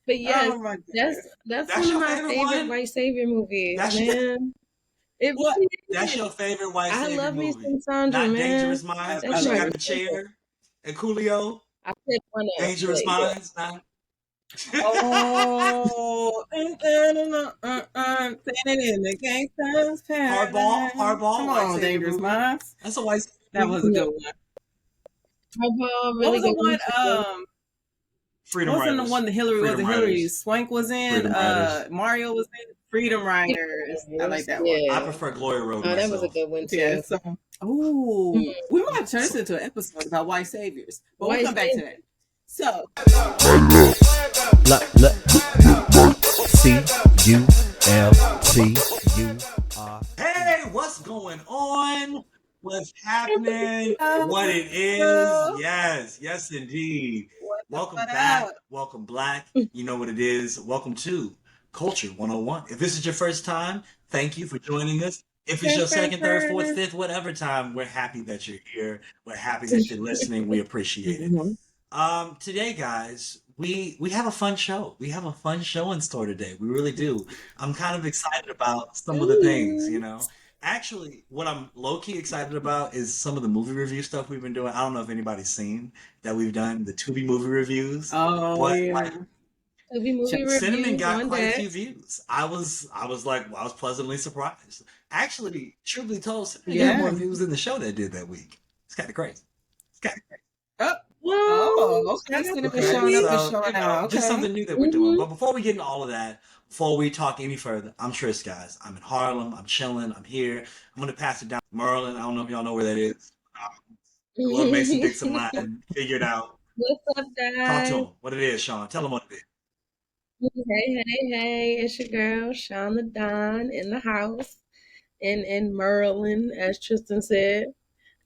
But yes, Oh my that's That's one of your my favorite favorite one? white savior movies, That's man. It What? really that's is. your favorite white I savior love me movie. some Sandra, Not man. Dangerous Minds, That's I where she my love got it. the favorite. chair and Coolio. I picked one up, but Dangerous yeah. Minds, nah. Oh, saying it in the gangster's paradise. Hardball, Come white on, savior Dangerous movie. Minds. That's a white savior That movie. was a Yeah. good one. Hardball What really was the good one? one too. Freedom Wasn't the Riders. one that Hillary Freedom wasn't Hillary Riders. Swank was in? Freedom Riders. Mario was in Freedom Riders. I like that one. I Yeah. prefer Glory Road Oh, that was a myself. good one Yeah. too. So, oh, we might turn this So, into an episode about white saviors, but we'll White come back to savior. that. So, CULTUR. hey, what's going on? What's happening? What it is? uh, Yes, indeed. Welcome what back. up? Welcome black. You know what it is. Welcome to Culture 101. If this is your first time, thank you for joining us. If it's your second, third, fourth, fifth, whatever time, we're happy that you're here. We're happy that you're listening. We appreciate it. Mhm. Today, guys, we have a fun show. We have a fun show in store today. We really do. I'm kind of excited about some of the things, you Ooh. know. Actually, what I'm low key excited about is some of the movie review stuff we've been doing. I don't know if anybody's seen that we've done the Tubi movie reviews, Oh but yeah. like Tubi movie Cinnamon reviews got on quite a deck. few views. I was pleasantly surprised. Actually, truly told, Cinnamon got more Yeah. views than the show that did that week. It's kind of crazy. It's kind of crazy. Oh, What? oh, okay. Shout out Cinnamon to Okay, showing up and Tubi. so showing out. just Okay. something new that we're doing. Hmm. But before we get into all of that, before we talk any further, I'm Tris, guys. I'm in Harlem. I'm chilling. I'm here. I'm gonna pass it down to Merlin. I don't know if y'all know where that is. A little Mason Dixon line. Figure it out. What's up, Talk to guys? him. What it is, Sean. Tell him what it is. Hey, it's your girl, Shawn the Don in the house in Maryland, as Tristan said.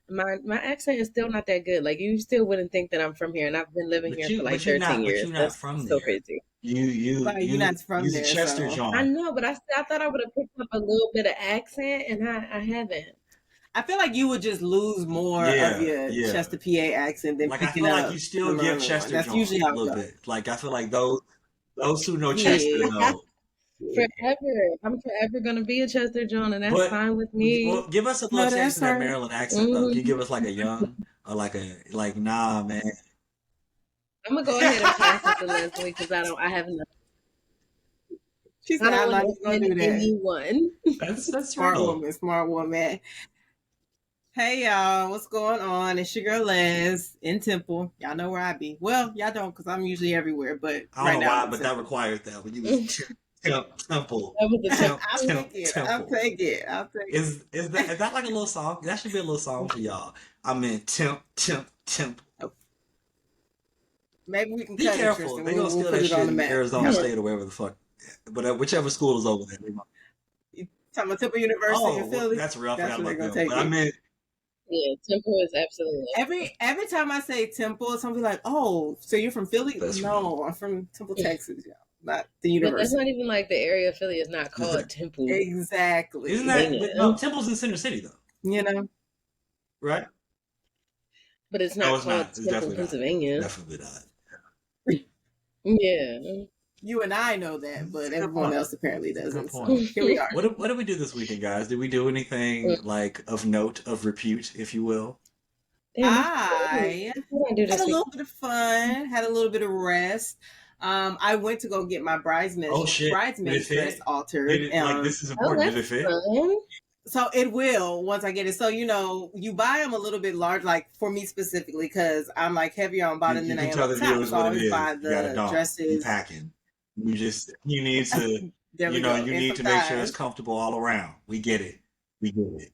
My accent is still not that good. Like you still wouldn't think that I'm from here, and I've been living here for like 13 But years. you not That's from so there. crazy. Like you're not from You's a there, Chester so I John. know, but I thought I would have picked up a little bit of accent, and I haven't. I feel like you would just lose more of Yeah, your yeah. Chester PA accent than Like I picking feel like you up the still give Maryland one. Chester That's John usually a how it little goes. bit. Like I feel like those who know Chester Yeah. know. Forever. I'm forever gonna be a Chester John, and that's But fine with me. well, give us a little No, taste that's of that right. Maryland accent though. Can you Hmm. give us like a young or like nah man. I'm gonna go ahead and pass it to Leslie because I have enough. She I said, don't I'm want not to even gonna offend do that. anyone. That's Smart real. woman, smart woman. Hey y'all, what's going on? It's your girl Les in Temple. Y'all know where I be. Well, y'all don't because I'm usually everywhere, but I don't right know now I'm why, in but that Temple. required that when you was temple, That was a tough I'll one. take it. I'll temple. take it. I'll take Is that like a little song? That should be a little song for y'all. I'm in temple. it. Maybe we can Be cut it, careful. Tristan. They gonna We'll steal put that it on shit the in map. Arizona Yeah. State or wherever the fuck. But whichever school is over there. You talking about Temple University in Oh, well, Philly? that's real. I That's forgot where they're about gonna them. take But I it. meant Yeah, Temple is absolutely Every time I say Temple, somebody like, "Oh, so you're from Philly?" that's real. No, I'm from Temple, Texas, y'all, not the but that's not university. even like the area of Philly is not Is called that Temple. isn't Exactly. that? But no, Pennsylvania. Temple's in Center City though, You know, right? But it's No, not it's called not. It's Temple, definitely not. Pennsylvania. Definitely not. Yeah. you and I know that, That's but a good everyone point. else apparently That's a good doesn't. point. So here we are. What did we do this weekend, guys? Did we do anything like of note, of repute, if you will? Damn, I what did I do had a this week? little bit of fun, had a little bit of rest. I went to go get my Oh shit! Did it bridesmaids dress fit? Did altered. it like this is Oh, important? Did it that's fit? fun. So it will once I get it. So you buy them a little bit large, like for me specifically, because I'm like heavier on bottom You than I can am tell up the top. viewers So I what it always is. buy You got a the dong. You dresses. packing. You need to There we go. you And need some to make sure it's thighs. comfortable all around. We get it. We get it.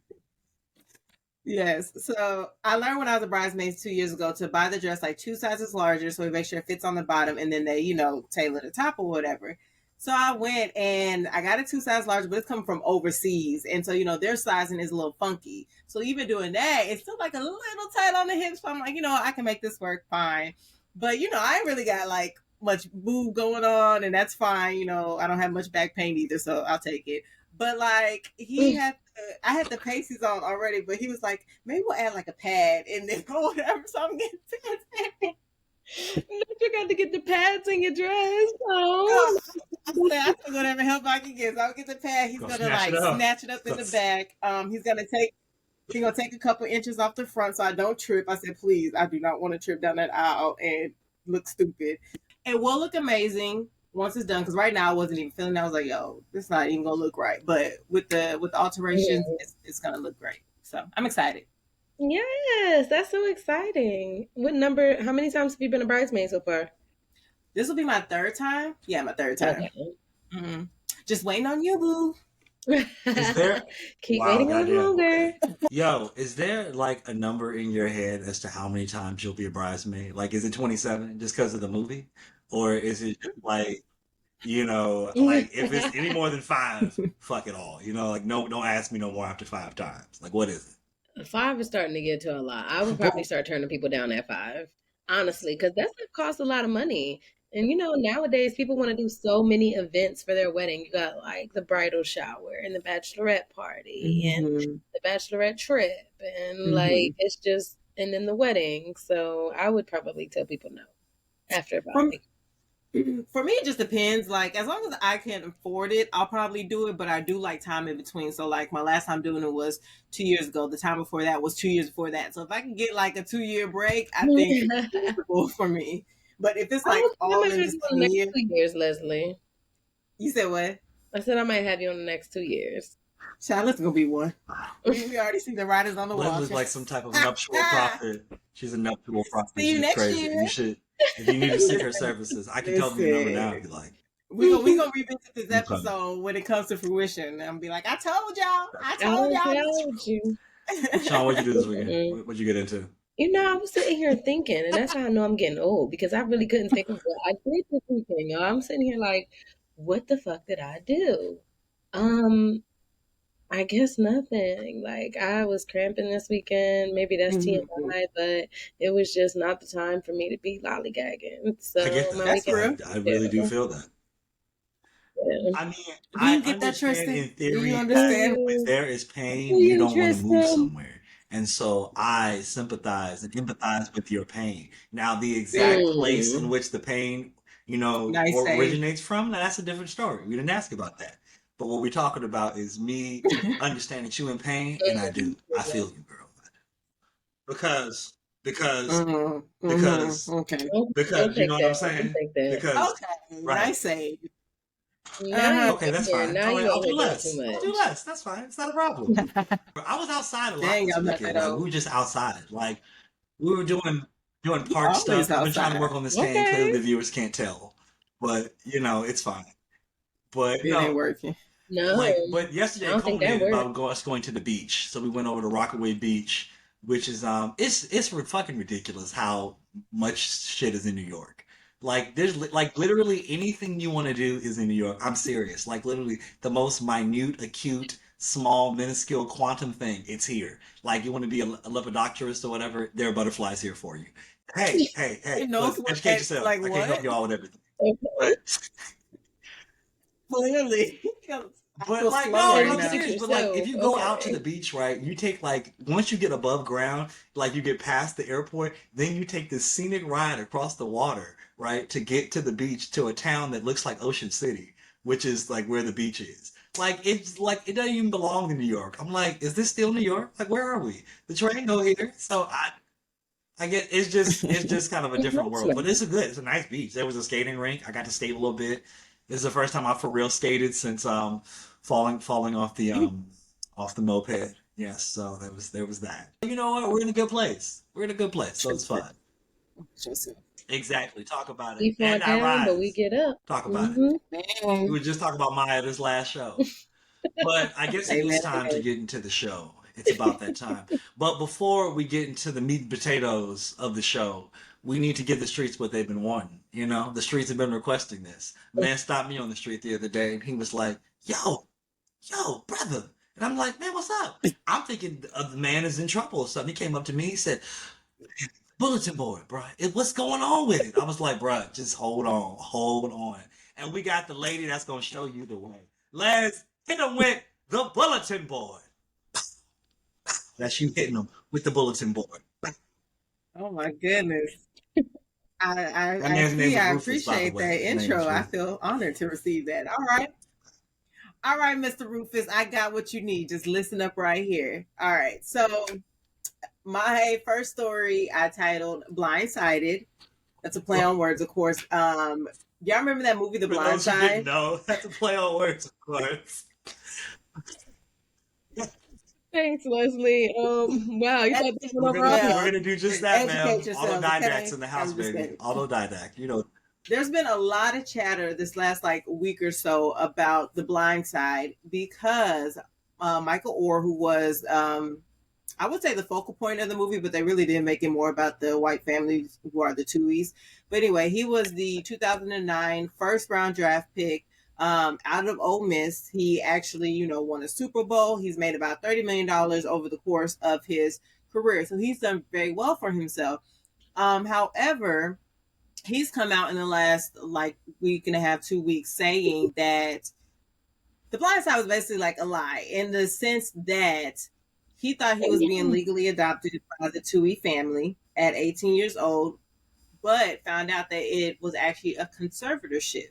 Yes. So I learned when I was a bridesmaid 2 years ago to buy the dress like two sizes larger so we make sure it fits on the bottom and then they, tailor the top or whatever. So I went and I got a two size larger, but it's coming from overseas. And so, their sizing is a little funky. So even doing that, it's still like a little tight on the hips. So I'm like, I can make this work fine. But, I ain't really got like much boob going on and that's fine. I don't have much back pain either. So I'll take it. But like I had the pasties on already, but he was like, maybe we'll add like a pad and then or whatever. So I'm getting You got to get the pads in your dress. Oh, Oh, I said I took whatever help I can get. So I'll get the pad. He's Go gonna snatch it like up. snatch it up in the back. He's gonna take a couple inches off the front so I don't trip. I said, please, I do not want to trip down that aisle and look stupid. It will look amazing once it's done. Because right now I wasn't even feeling it. I was like, yo, this not even gonna look right. But with the alterations, yeah. it's gonna look great. So I'm excited. Yes, that's so exciting. What number? How many times have you been a bridesmaid so far? This will be my third time. Yeah, my third time. Okay. Mm-hmm. Just waiting on you, boo. Is there? Keep Wow, waiting a little goddamn. longer. Okay. Yo, is there like a number in your head as to how many times you'll be a bridesmaid? Like, is it 27 just because of the movie? Or is it like, like if it's any more than five, fuck it all. Like, no, don't ask me no more after 5 times. Like, what is Five is starting to get to a lot. I would it? probably start turning people down at five, honestly, because that's gonna cost a lot of money. And nowadays people want to do so many events for their wedding. You got like the bridal shower and the bachelorette party and Mm-hmm. the bachelorette trip, and Mm-hmm. like it's just, and then the wedding. So I would probably tell people no after about From like, For me, it just depends. Like, as long as I can afford it, I'll probably do it. But I do like time in between. So, like, my last time doing it was 2 years ago. The time before that was 2 years before that. So, if I can get like a 2 year break, I think it's I doable for me. But if it's like was I all might in have the you on same the next year, 2 years, Leslie. you said what? I said I might have you on the next 2 years. Charlotte's gonna be one. We already see the writers on the wall. Leslie's like some type of nuptial prophet. She's a nuptial prophet. See you She's next crazy. year. If you need to seek her Listen, services, I can tell them your number now if listen. you like. We gonna revisit this Okay. episode when it comes to fruition. I'm be like, I told y'all, I I told done y'all told you. this. Sean, what'd you do this weekend? Mm-mm. What'd you get into? I was sitting here thinking, and that's how I know I'm getting old because I really couldn't think of what I did this weekend. I'm sitting here like, what the fuck did I do? Um, I guess nothing. Like I was cramping this weekend. Maybe that's Mhm. TMI, but it was just not the time for me to be lollygagging. I get So my that. That's weekend, real. I really do yeah, feel that. yeah. I mean, Do I you get that, understand Tristan? in Do you theory that understand? when Do there is do pain, you you, don't want to move Tristan? somewhere. And so I sympathize and empathize with your pain. Now, the exact See, place in Mm. which the pain, nice save. originates from, now that's a different story. We didn't ask about that. But what we're talking about is me understanding that you in pain, and I do. I feel you, girl. Because, because, because, Okay. I'll you know take what I'm that. I'll saying? take that. Because, Okay. right. Nice save. Now you Uh Okay, out that's here. fine. Now All right, you out I'll here do doing too less. I'll do much. less. That's fine. It's not a problem. huh. I was outside a lot Dang, this y'all not weekend. that Like we old. were just outside. Like we were doing You park always stuff. I've been trying to outside. work on this cane. Clearly Okay. the viewers can't tell. But it's fine. But It ain't no, working. but I yesterday don't think that culminated by worked. us going to the beach. So we went over to Rockaway Beach, which is fucking ridiculous how much shit is in New York. Like there's like literally anything you want to do is in New York. I'm serious. Like literally the most minute, acute, small, minuscule quantum thing. It's here. Like you want to be a lepidopterist or whatever. There are butterflies here for you. Hey, hey, hey! It knows Look, what educate that yourself. like I can't help what? you all with everything. Okay. But Clearly. I But feel like slow no, right I'm Educate now. serious. But like if yourself. you go out to the Okay. beach, right, you take like once you get above ground, like you get past the airport, then you take this scenic ride across the water, right, to get to the beach to a town that looks like Ocean City, which is like where the beach is. Like it doesn't even belong in New York. I'm like, is this still New York? Like where are we? The train go here. So I get it's just kind of a different That's world, but nice. it's a nice beach. There was a skating rink. I got to skate a little bit. This is the first time I for real skated since falling off the moped. Yes, so there was that. You know what? We're in a good place. We're in a good place, so it's Tristan. fun. Tristan. Exactly. Talk about it. We fall And I down, but we rise. get up. Talk about it. Hmm. We Man. were just talking about Maya this last show. But I guess it is Amen. time to Amen. get into the show. It's about that time. But before we get into the meat and potatoes of the show, we need to give the streets what they've been wanting. The streets have been requesting this. A man stopped me on the street the other day and he was like, yo, brother. And I'm like, man, what's up? I'm thinking the man is in trouble or something. He came up to me. He said, bulletin board, bro. What's going on with it? I was like, bro, just hold on, hold on. And we got the lady that's gonna show you the way. Let's hit them with the bulletin board. That's you hitting them with the bulletin board. Oh my goodness. That I man's name see. is I Rufus, by the appreciate way. that His name intro. is I Rufus. feel honored to receive that. All right, Mr. Rufus, I got what you need. Just listen up right here. All right, so my first story I titled "Blindsided." That's a play on words, of course. Y'all remember that movie, The For Blind those who didn't Side? know, that's a play on words, of course. Thanks, Leslie. Wow, you thought this We're one over gonna already? we're Well, gonna do just that, educate ma'am. yourselves, Autodidacts okay? in the house, I'm just baby. kidding. Autodidact. You know, There's been a lot of chatter this last like week or so about The Blind Side because Michael Orr, who was I would say the focal point of the movie, but they really did make it more about the white families who are the Tuohys. But anyway, he was the 2009 first round draft pick out of Ole Miss. He actually, won a Super Bowl. He's made about $30 million over the course of his career. So he's done very well for himself. However, he's come out in the last like week and a half, 2 weeks saying that the Blind Side was basically like a lie in the sense that he thought he was being legally adopted by the Tui family at 18 years old, but found out that it was actually a conservatorship.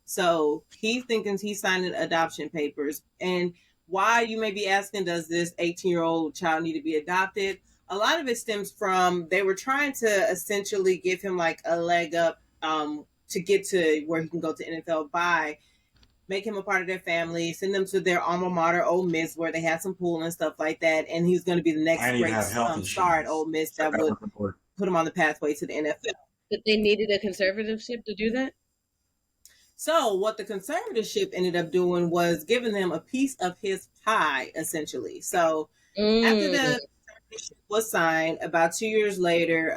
So he's thinking he's signing adoption papers. And why, you may be asking, does this 18-year-old child need to be adopted? A lot of it stems from they were trying to essentially give him like a leg up to get to where he can go to NFL by make him a part of their family, send them to their alma mater, Ole Miss, where they had some pool and stuff like that. And he's going to be the next I need to great have health star at insurance. Ole Miss So I that gotta would look for put him on the pathway to the NFL. But they needed a conservatorship to do that? So what the conservatorship ended up doing was giving them a piece of his pie, essentially. So after Mm. the conservatorship was signed, about 2 years later,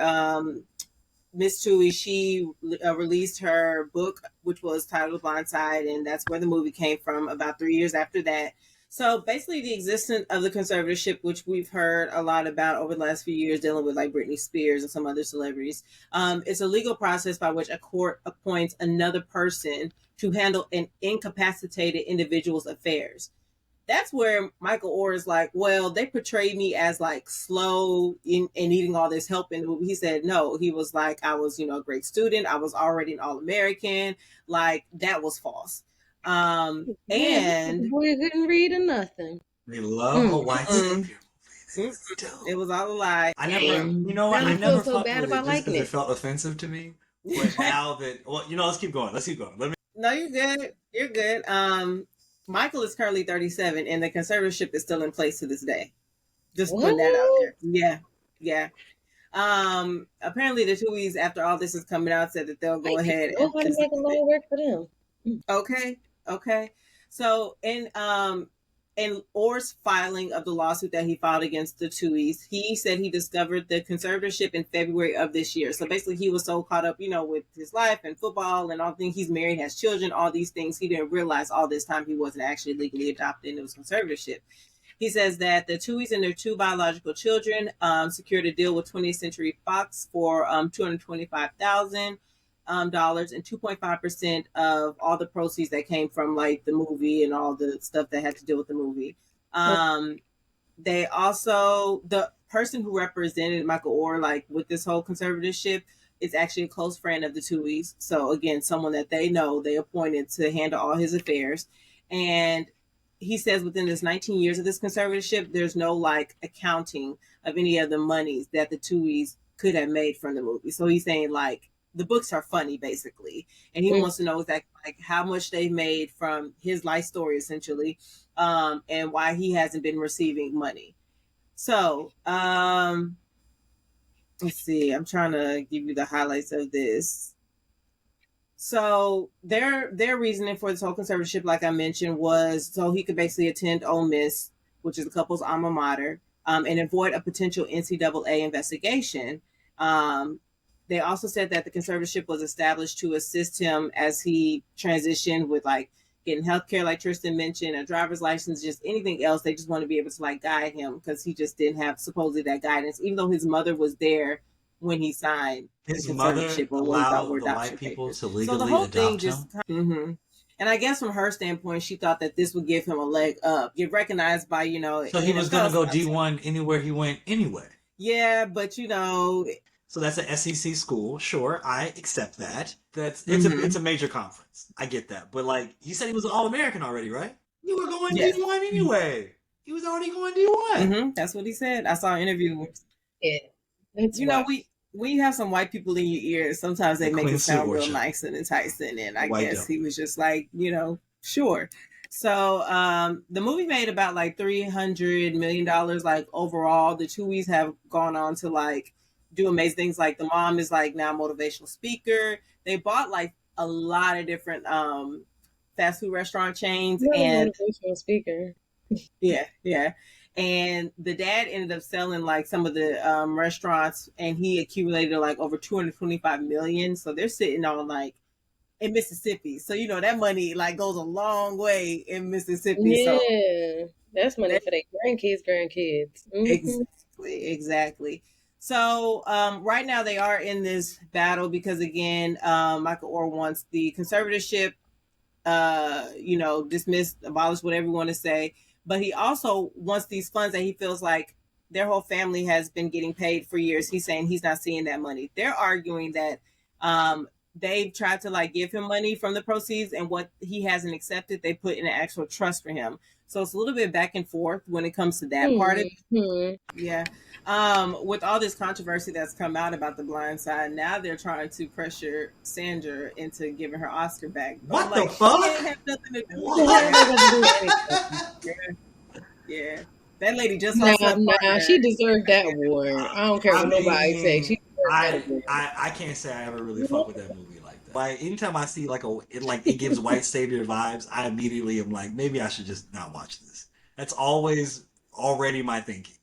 Miss Tui, she released her book, which was titled Blindside, and that's where the movie came from about 3 years after that. So basically, the existence of the conservatorship, which we've heard a lot about over the last few years, dealing with like Britney Spears and some other celebrities, it's a legal process by which a court appoints another person to handle an incapacitated individual's affairs. That's where Michael Orr is like, well, they portrayed me as like slow and needing all this help in the movie. He said, no, he was like, I was, a great student. I was already an All-American. Like that was false. Man, this And boy couldn't read or nothing. They love a white savior movie. They do. It was all a lie. I never, you know what? Now I I feel never so fucked bad with it about just liking because it it. felt offensive to me. But now that, well, let's keep going. Let's keep going. Let me. No, you're good. You're good. Michael is currently 37 and the conservatorship is still in place to this day. Just putting that out there. Yeah. Yeah. Apparently the Tuohys, after all this is coming out, said that they'll go ahead and Nobody just make a law work for them. okay. Okay. So in Orr's filing of the lawsuit that he filed against the Tuohys, he said he discovered the conservatorship in February of this year. So basically he was so caught up, with his life and football and all things. He's married, has children, all these things. He didn't realize all this time he wasn't actually legally adopted and it was conservatorship. He says that the Tuohys and their two biological children secured a deal with 20th Century Fox for $225,000 and 2.5% of all the proceeds that came from like the movie and all the stuff that had to do with the movie. They also, the person who represented Michael Orr like with this whole conservatorship is actually a close friend of the Tuohys. So again, someone that they know, they appointed to handle all his affairs. And he says within this 19 years of this conservatorship, there's no like accounting of any of the monies that the Tuohys could have made from the movie. So he's saying like the books are funny basically, and he wants to know exactly like how much they made from his life story essentially, and why he hasn't been receiving money. So let's see. I'm trying to give you the highlights of this. So their reasoning for this whole conservatorship, like I mentioned, was so he could basically attend Ole Miss, which is the couple's alma mater, and avoid a potential NCAA investigation. They also said that the conservatorship was established to assist him as he transitioned with like getting healthcare, like Tristan mentioned, a driver's license, just anything else. They just want to be able to like guide him because he just didn't have supposedly that guidance, even though his mother was there when he signed His the mother conservatorship or when he thought were allowed the adoption white people papers. to So the legally whole thing adopt just, him. and I guess from her standpoint, she thought that this would give him a leg up, get recognized by So he was gonna NFL go scouts. D1 anywhere he went anyway. Yeah, but So that's an SEC school. Sure, I accept that. That's it's a Mm-hmm. major conference. I get that. But like he said he was an All American already, right? You were going Yes. D1 anyway. He was already going D1. Mm-hmm. That's what he said. I saw an interview. Yeah, that's You know, why. we when you have some white people in your ears, sometimes The they make Queen it sound Silver real show. nice and enticing. And The I white guess devil. he was just like, sure. So the movie made about like $300 million, like overall. The Chewies have gone on to like do amazing things. Like the mom is like now a motivational speaker. They bought like a lot of different fast food restaurant chains, You're a and motivational speaker. yeah, yeah. And the dad ended up selling like some of the restaurants, and he accumulated like over 225 million. So they're sitting on like in Mississippi. So that money like goes a long way in Mississippi. So Yeah, that's money that for their grandkids. exactly, exactly. So right now they are in this battle because again, Michael Orr wants the conservatorship dismiss, abolish, whatever you want to say. But he also wants these funds that he feels like their whole family has been getting paid for years. He's saying he's not seeing that money. They're arguing that they've tried to like give him money from the proceeds, and what he hasn't accepted, they put in an actual trust for him. So it's a little bit back and forth when it comes to that part of it. Mm-hmm. Yeah. With all this controversy that's come out about The Blind Side, now they're trying to pressure Sandra into giving her Oscar back. But I'm What the like, she ain't fuck? have nothing to do with What What? that. has that to do with anything? Yeah. That lady just saw Nah, Seth nah, Partner. she deserved that award. I don't care I what nobody say. She mean, deserved that I, award. I can't say I ever really fuck with that movie like that. Like anytime I see like it gives white savior vibes, I immediately am like, maybe I should just not watch this. That's always already my thinking.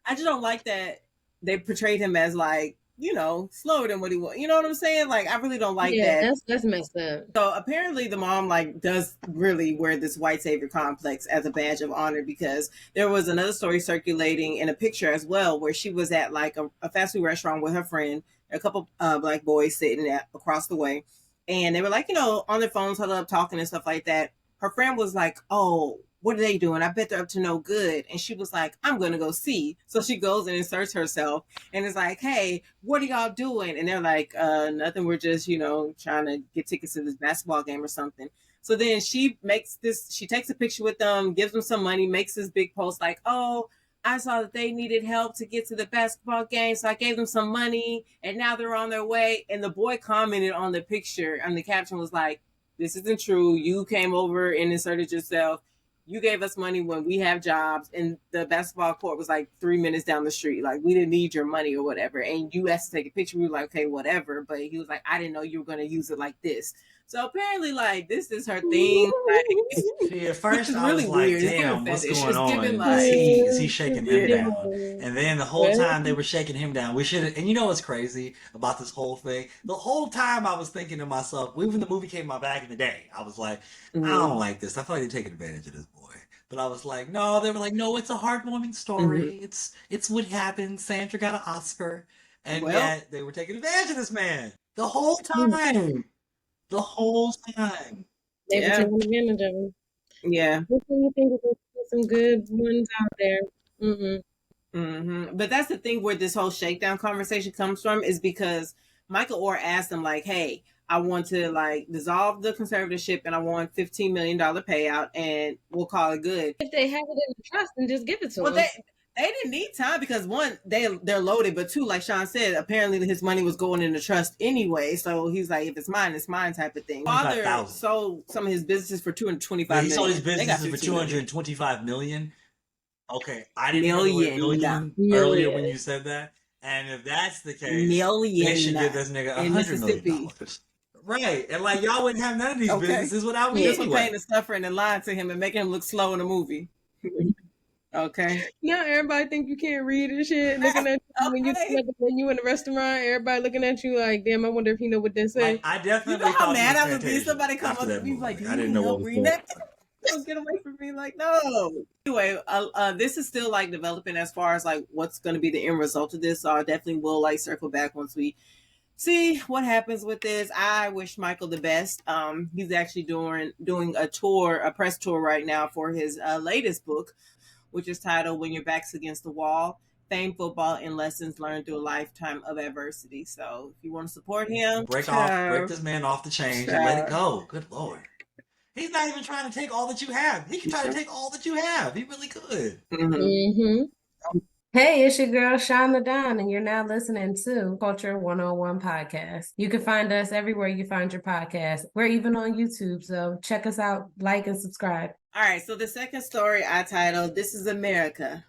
I just don't like that they portrayed him as like, slower than what he was. You know what I'm saying? Like, I really don't like Yeah, that. that's messed up. So apparently the mom like does really wear this white savior complex as a badge of honor, because there was another story circulating in a picture as well where she was at like a fast food restaurant with her friend, a couple black boys sitting across the way, and they were like, on their phones, huddled up talking and stuff like that. Her friend was like, "Oh, what are they doing? I bet they're up to no good." And she was like, "I'm gonna go see." So she goes and inserts herself and is like, "Hey, what are y'all doing?" And they're like, "Nothing. We're just, trying to get tickets to this basketball game or something." So then she takes a picture with them, gives them some money, makes this big post like, "Oh, I saw that they needed help to get to the basketball game, so I gave them some money, and now they're on their way." And the boy commented on the picture, and the caption was like, "This isn't true. You came over and inserted yourself. You gave us money when we have jobs, and the basketball court was like 3 minutes down the street. Like, we didn't need your money or whatever. And you asked to take a picture. We were like, okay, whatever." But he was like, "I didn't know you were going to use it like this." So apparently, like, this is her thing. Like, See, at which first is I was really like, weird. It's giving damn, what's fetish. going It's giving on? like, Is he shaking them yeah. down? And then the whole time they were shaking him down. We should and you know what's crazy about this whole thing? The whole time I was thinking to myself, even the movie came out back in the day, I was like, I Mm-hmm. don't like this. I feel like they're taking advantage of this boy. But I was like, no, they were like, no, it's a heartwarming Mm-hmm. story. It's what happened. Sandra got an Oscar. And Well, yet they were taking advantage of this man. The whole time. The whole time. They were yeah, taking advantage of him. yeah. What do you think there's some good ones out there? Mm-mm. But that's the thing where this whole shakedown conversation comes from, is because Michael Orr asked him like, "Hey, I want to like dissolve the conservatorship, and I want $15 million payout, and we'll call it good." If they have it in the trust, then just give it to Well, them. they didn't need time because one, they're loaded, but two, like Sean said, apparently his money was going in the trust anyway. So he's like, "If it's mine," type of thing. Father 25,000. sold some of his businesses for two hundred twenty Yeah, five he sold his million. They got businesses for 15 million. 225 million. Okay, I didn't hear the word Million. million earlier when Million. you said that. And if that's the case, they should give Million this nigga in $100 million. Mississippi. Right. And like y'all wouldn't have none of these Okay. businesses without me Just for paying anyway. the suffering and lying to him and making him look slow in the movie. Okay. Now everybody think you can't read and shit. Looking at you Okay. when you in the restaurant, everybody looking at you like, damn, I wonder if he know what they Like say. I You know definitely how thought he mad was I would be if Fantasia somebody come after up to that me movie. like, "Do I you didn't need know what help was reading going that?" Don't get away from me. Like, no. Anyway, this is still like developing as far as like what's going to be the end result of this. So I definitely will like circle back once we see what happens with this. I wish Michael the best. He's actually doing a press tour right now for his latest book, which is titled "When Your Back's Against the Wall." Fame football and lessons learned through a lifetime of adversity. So if you want to support him, break this man off the chains and let it go. Good Lord. He's not even trying to take all that you have. He can try to take all that you have. He really could. Mm-hmm. Hey, it's your girl, Shauna Don, and you're now listening to Culture 101 Podcast. You can find us everywhere you find your podcast. We're even on YouTube, so check us out, like, and subscribe. All right, so the second story I titled, This is America.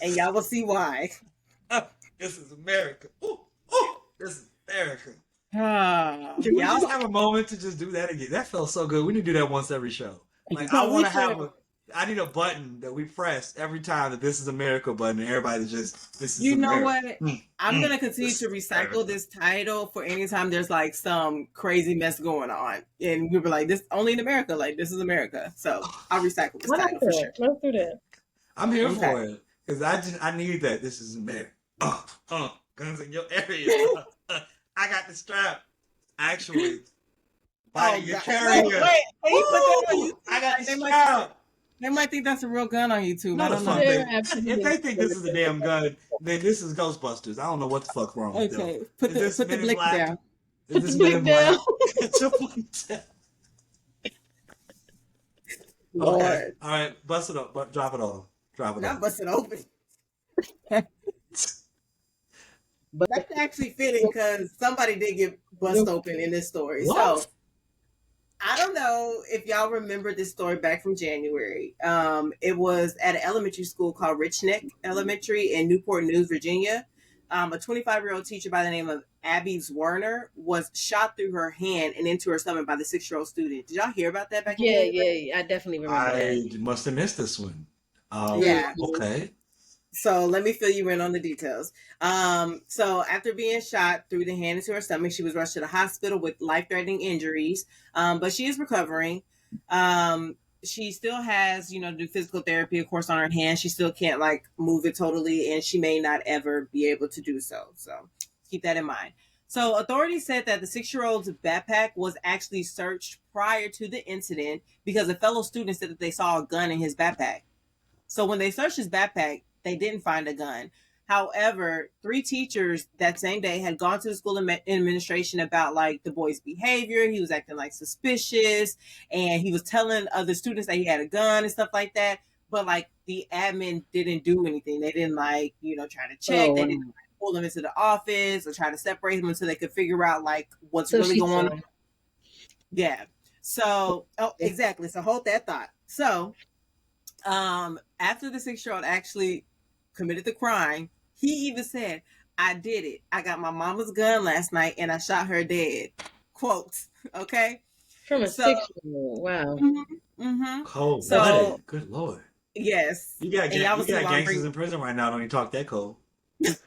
And y'all will see why. This is America. Ooh, this is America. Can we just have a moment to just do that again? That felt so good. We need to do that once every show. Like, I need a button that we press every time that This is America button, and everybody just, this is America. You know what? I'm going to continue to recycle this title for any time there's like some crazy mess going on. And we were like, this only in America, like, this is America. So I'll recycle this title for sure. Let's do that. I'm here for it. Because I need that. This is America. Guns in your area. I got the strap. Actually, body your carrier. Wait, I got the strap. They might think that's a real gun on YouTube. No, I don't know. If they think this is a damn gun, then this is Ghostbusters. I don't know what the fuck wrong with them. Okay, put the blick down. Is this blick down? It's a blick down. Okay. All right, bust it up. Drop it on. Not bust it open. But that's actually fitting because somebody did get bust open in this story. What? So I don't know if y'all remember this story back from January. It was at an elementary school called Rich Neck Elementary in Newport News, Virginia. A 25-year-old teacher by the name of Abby Zwerner was shot through her hand and into her stomach by the 6-year-old student. Did y'all hear about that back in January? Yeah, I definitely remember that. I must have missed this one. Yeah. Okay. So let me fill you in on the details. So after being shot through the hand into her stomach, she was rushed to the hospital with life-threatening injuries. But she is recovering. She still has, do physical therapy, of course, on her hand. She still can't move it totally, and she may not ever be able to do so. So keep that in mind. So authorities said that the 6-year-old's backpack was actually searched prior to the incident because a fellow student said that they saw a gun in his backpack. So when they searched his backpack, they didn't find a gun. However, 3 teachers that same day had gone to the school administration about the boy's behavior. He was acting suspicious, and he was telling other students that he had a gun and stuff like that. But the admin didn't do anything. They didn't try to check. They didn't pull him into the office or try to separate him until they could figure out what's really going on. Yeah. So, exactly. So hold that thought. So, after the 6-year-old actually committed the crime, he even said, "I did it. I got my mama's gun last night and I shot her dead." Quotes. Okay. From a 6-year-old. Wow. Cold. So, good Lord. Yes. You got gangsters in prison right now. Don't you talk that cold?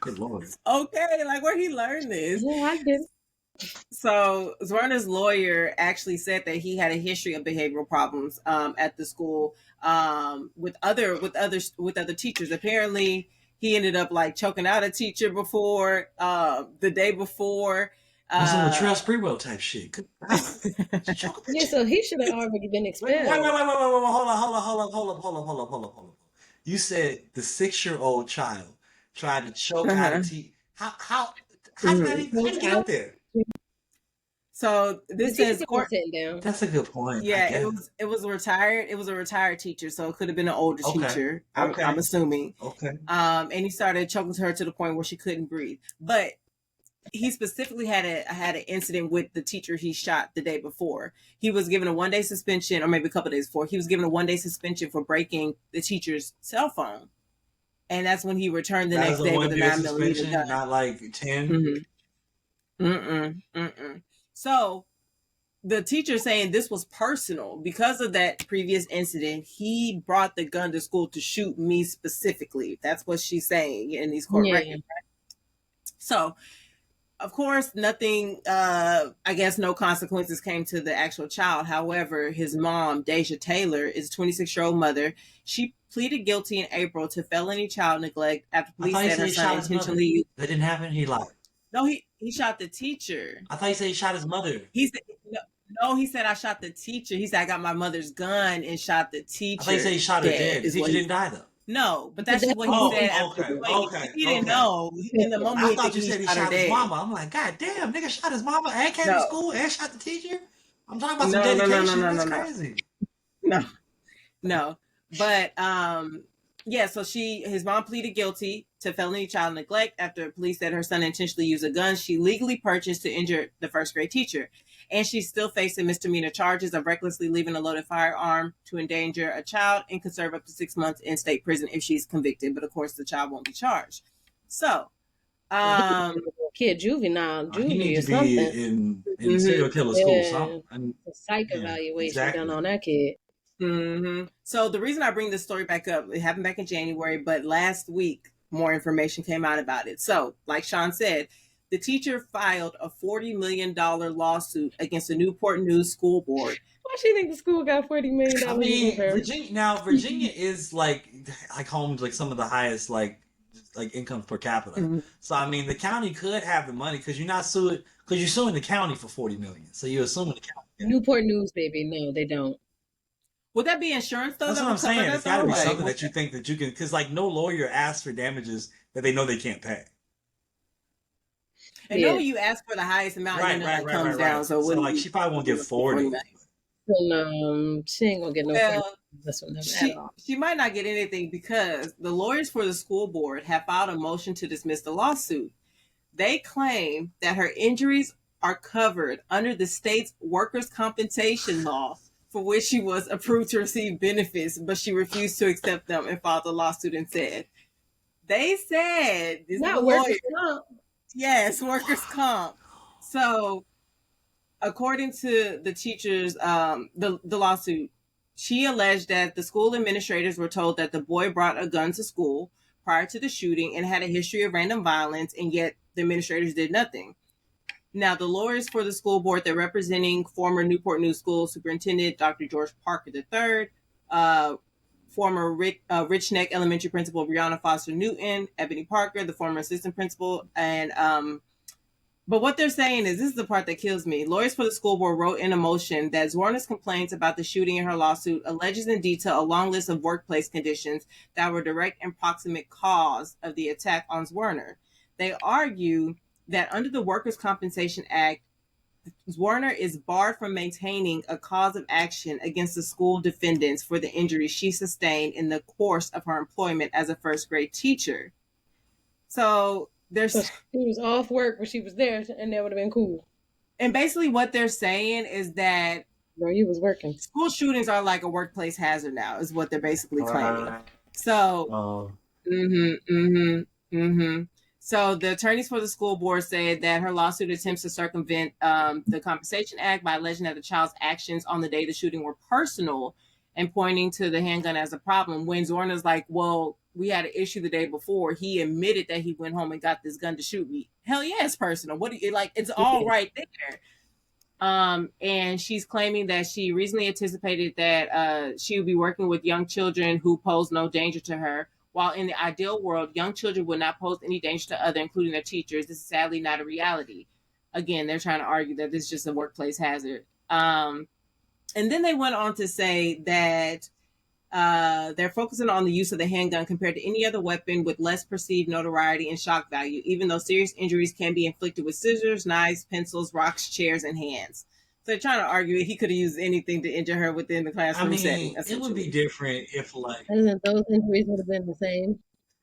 Good Lord. Okay. Where he learned this? Yeah, I did. So Zwerner's lawyer actually said that he had a history of behavioral problems at the school with other teachers. Apparently, he ended up choking out a teacher before the day before. That's some Latrell Sprewell type shit. Yeah, so he should have already been expelled. Wait, hold on. You said the 6-year-old child tried to choke out a teacher. How did that even get up there? So this says down. That's a good point. Yeah, it was a retired teacher, so it could have been an older teacher. I'm assuming. Okay. And he started choking her to the point where she couldn't breathe. But he specifically had an incident with the teacher he shot the day before. He was given a 1-day suspension, or maybe a couple of days before. He was given a 1-day suspension for breaking the teacher's cell phone, and that's when he returned the next day with a 9mm gun. Not 10. So the teacher saying this was personal because of that previous incident. He brought the gun to school to shoot me specifically. That's what she's saying in these court records. So, of course, nothing, I guess no consequences came to the actual child. However, his mom, Deja Taylor, is a 26-year-old mother. She pleaded guilty in April to felony child neglect after police said her son intentionally... That didn't happen? He lied. No, he shot the teacher. I thought he said he shot his mother. He said he said I shot the teacher. He said I got my mother's gun and shot the teacher. I thought he said he shot her dead. The teacher didn't die though. No, but But that's just that's what he Oh, said what after the okay, plane. okay, He didn't okay. know. In the moment, I he thought think you he said he shot her shot his dead. mama. I'm like, God damn, nigga shot his mama and came to No, school and shot the teacher. I'm talking about some no, no, no, no, dedication. no, no, That's no, crazy. no, no. But yeah. So his mom pleaded guilty to felony child neglect after police said her son intentionally used a gun she legally purchased to injure the first grade teacher, and she's still facing misdemeanor charges of recklessly leaving a loaded firearm to endanger a child and could serve up to 6 months in state prison if she's convicted. But of course, the child won't be charged. So, he um, kid juvenile, He juvie needs or to be something. in mhm. serial killer school. Yeah, Something. And a psych yeah, evaluation done exactly. on that kid. So the reason I bring this story back up, it happened back in January, but last week more information came out about it. So, like Sean said, the teacher filed a $40 million lawsuit against the Newport News School Board. Why she think the school got I $40 million to give mean, her? Virginia is like home to like some of the highest like incomes per capita. Mhm. So I mean, the county could have the money because you're suing the county for 40 million. So you're assuming the county. Newport News, baby. No, they don't. Would that be insurance though That's that what I'm would cover saying. that It's got to though? be Like, something that you think that you can, because like no lawyer asks for damages that they know they can't pay. and Yeah. normally you ask for the highest amount and Right, then it right, like right, right, comes down, right. so it So wouldn't like be she probably won't get 40 40. million. And, she ain't gonna get no $40 Well, from them at she all. she might not get anything because the lawyers for the school board have filed a motion to dismiss the lawsuit. They claim that her injuries are covered under the state's workers' compensation law, for which she was approved to receive benefits, but she refused to accept them and filed a lawsuit instead. They said, this is the Not lawyer, workers' comp. yes, workers' comp. So according to the teachers, the lawsuit, she alleged that the school administrators were told that the boy brought a gun to school prior to the shooting and had a history of random violence, and yet the administrators did nothing. Now, the lawyers for the school board, they're representing former Newport News School Superintendent Dr. George Parker III, former Rich Neck Elementary Principal Brianna Foster Newton, Ebony Parker, the former assistant principal, and but what they're saying is, this is the part that kills me. Lawyers for the school board wrote in a motion that Zwerner's complaints about the shooting in her lawsuit alleges in detail a long list of workplace conditions that were direct and proximate cause of the attack on Zwerner. They argue that under the Workers' Compensation Act, Zwerner is barred from maintaining a cause of action against the school defendants for the injuries she sustained in the course of her employment as a first grade teacher. So So there's she was off work when she was there, and that would have been cool. And basically, what they're saying is that No, you was working. school shootings are like a workplace hazard now, is what they're basically claiming. So, So the attorneys for the school board said that her lawsuit attempts to circumvent the Compensation Act by alleging that the child's actions on the day of the shooting were personal and pointing to the handgun as a problem. When Zwerner's like, well, we had an issue the day before. He admitted that he went home and got this gun to shoot me. Hell yeah, it's personal. What do you like? It's all right there. And she's claiming that she reasonably anticipated that she would be working with young children who pose no danger to her. While in the ideal world, young children would not pose any danger to others, including their teachers. This is sadly not a reality. Again, they're trying to argue that this is just a workplace hazard. And then they went on to say that they're focusing on the use of the handgun compared to any other weapon with less perceived notoriety and shock value, even though serious injuries can be inflicted with scissors, knives, pencils, rocks, chairs, and hands. So they're trying to argue he could have used anything to injure her within the I classroom setting. mean, it would be different if like And those injuries would have been the same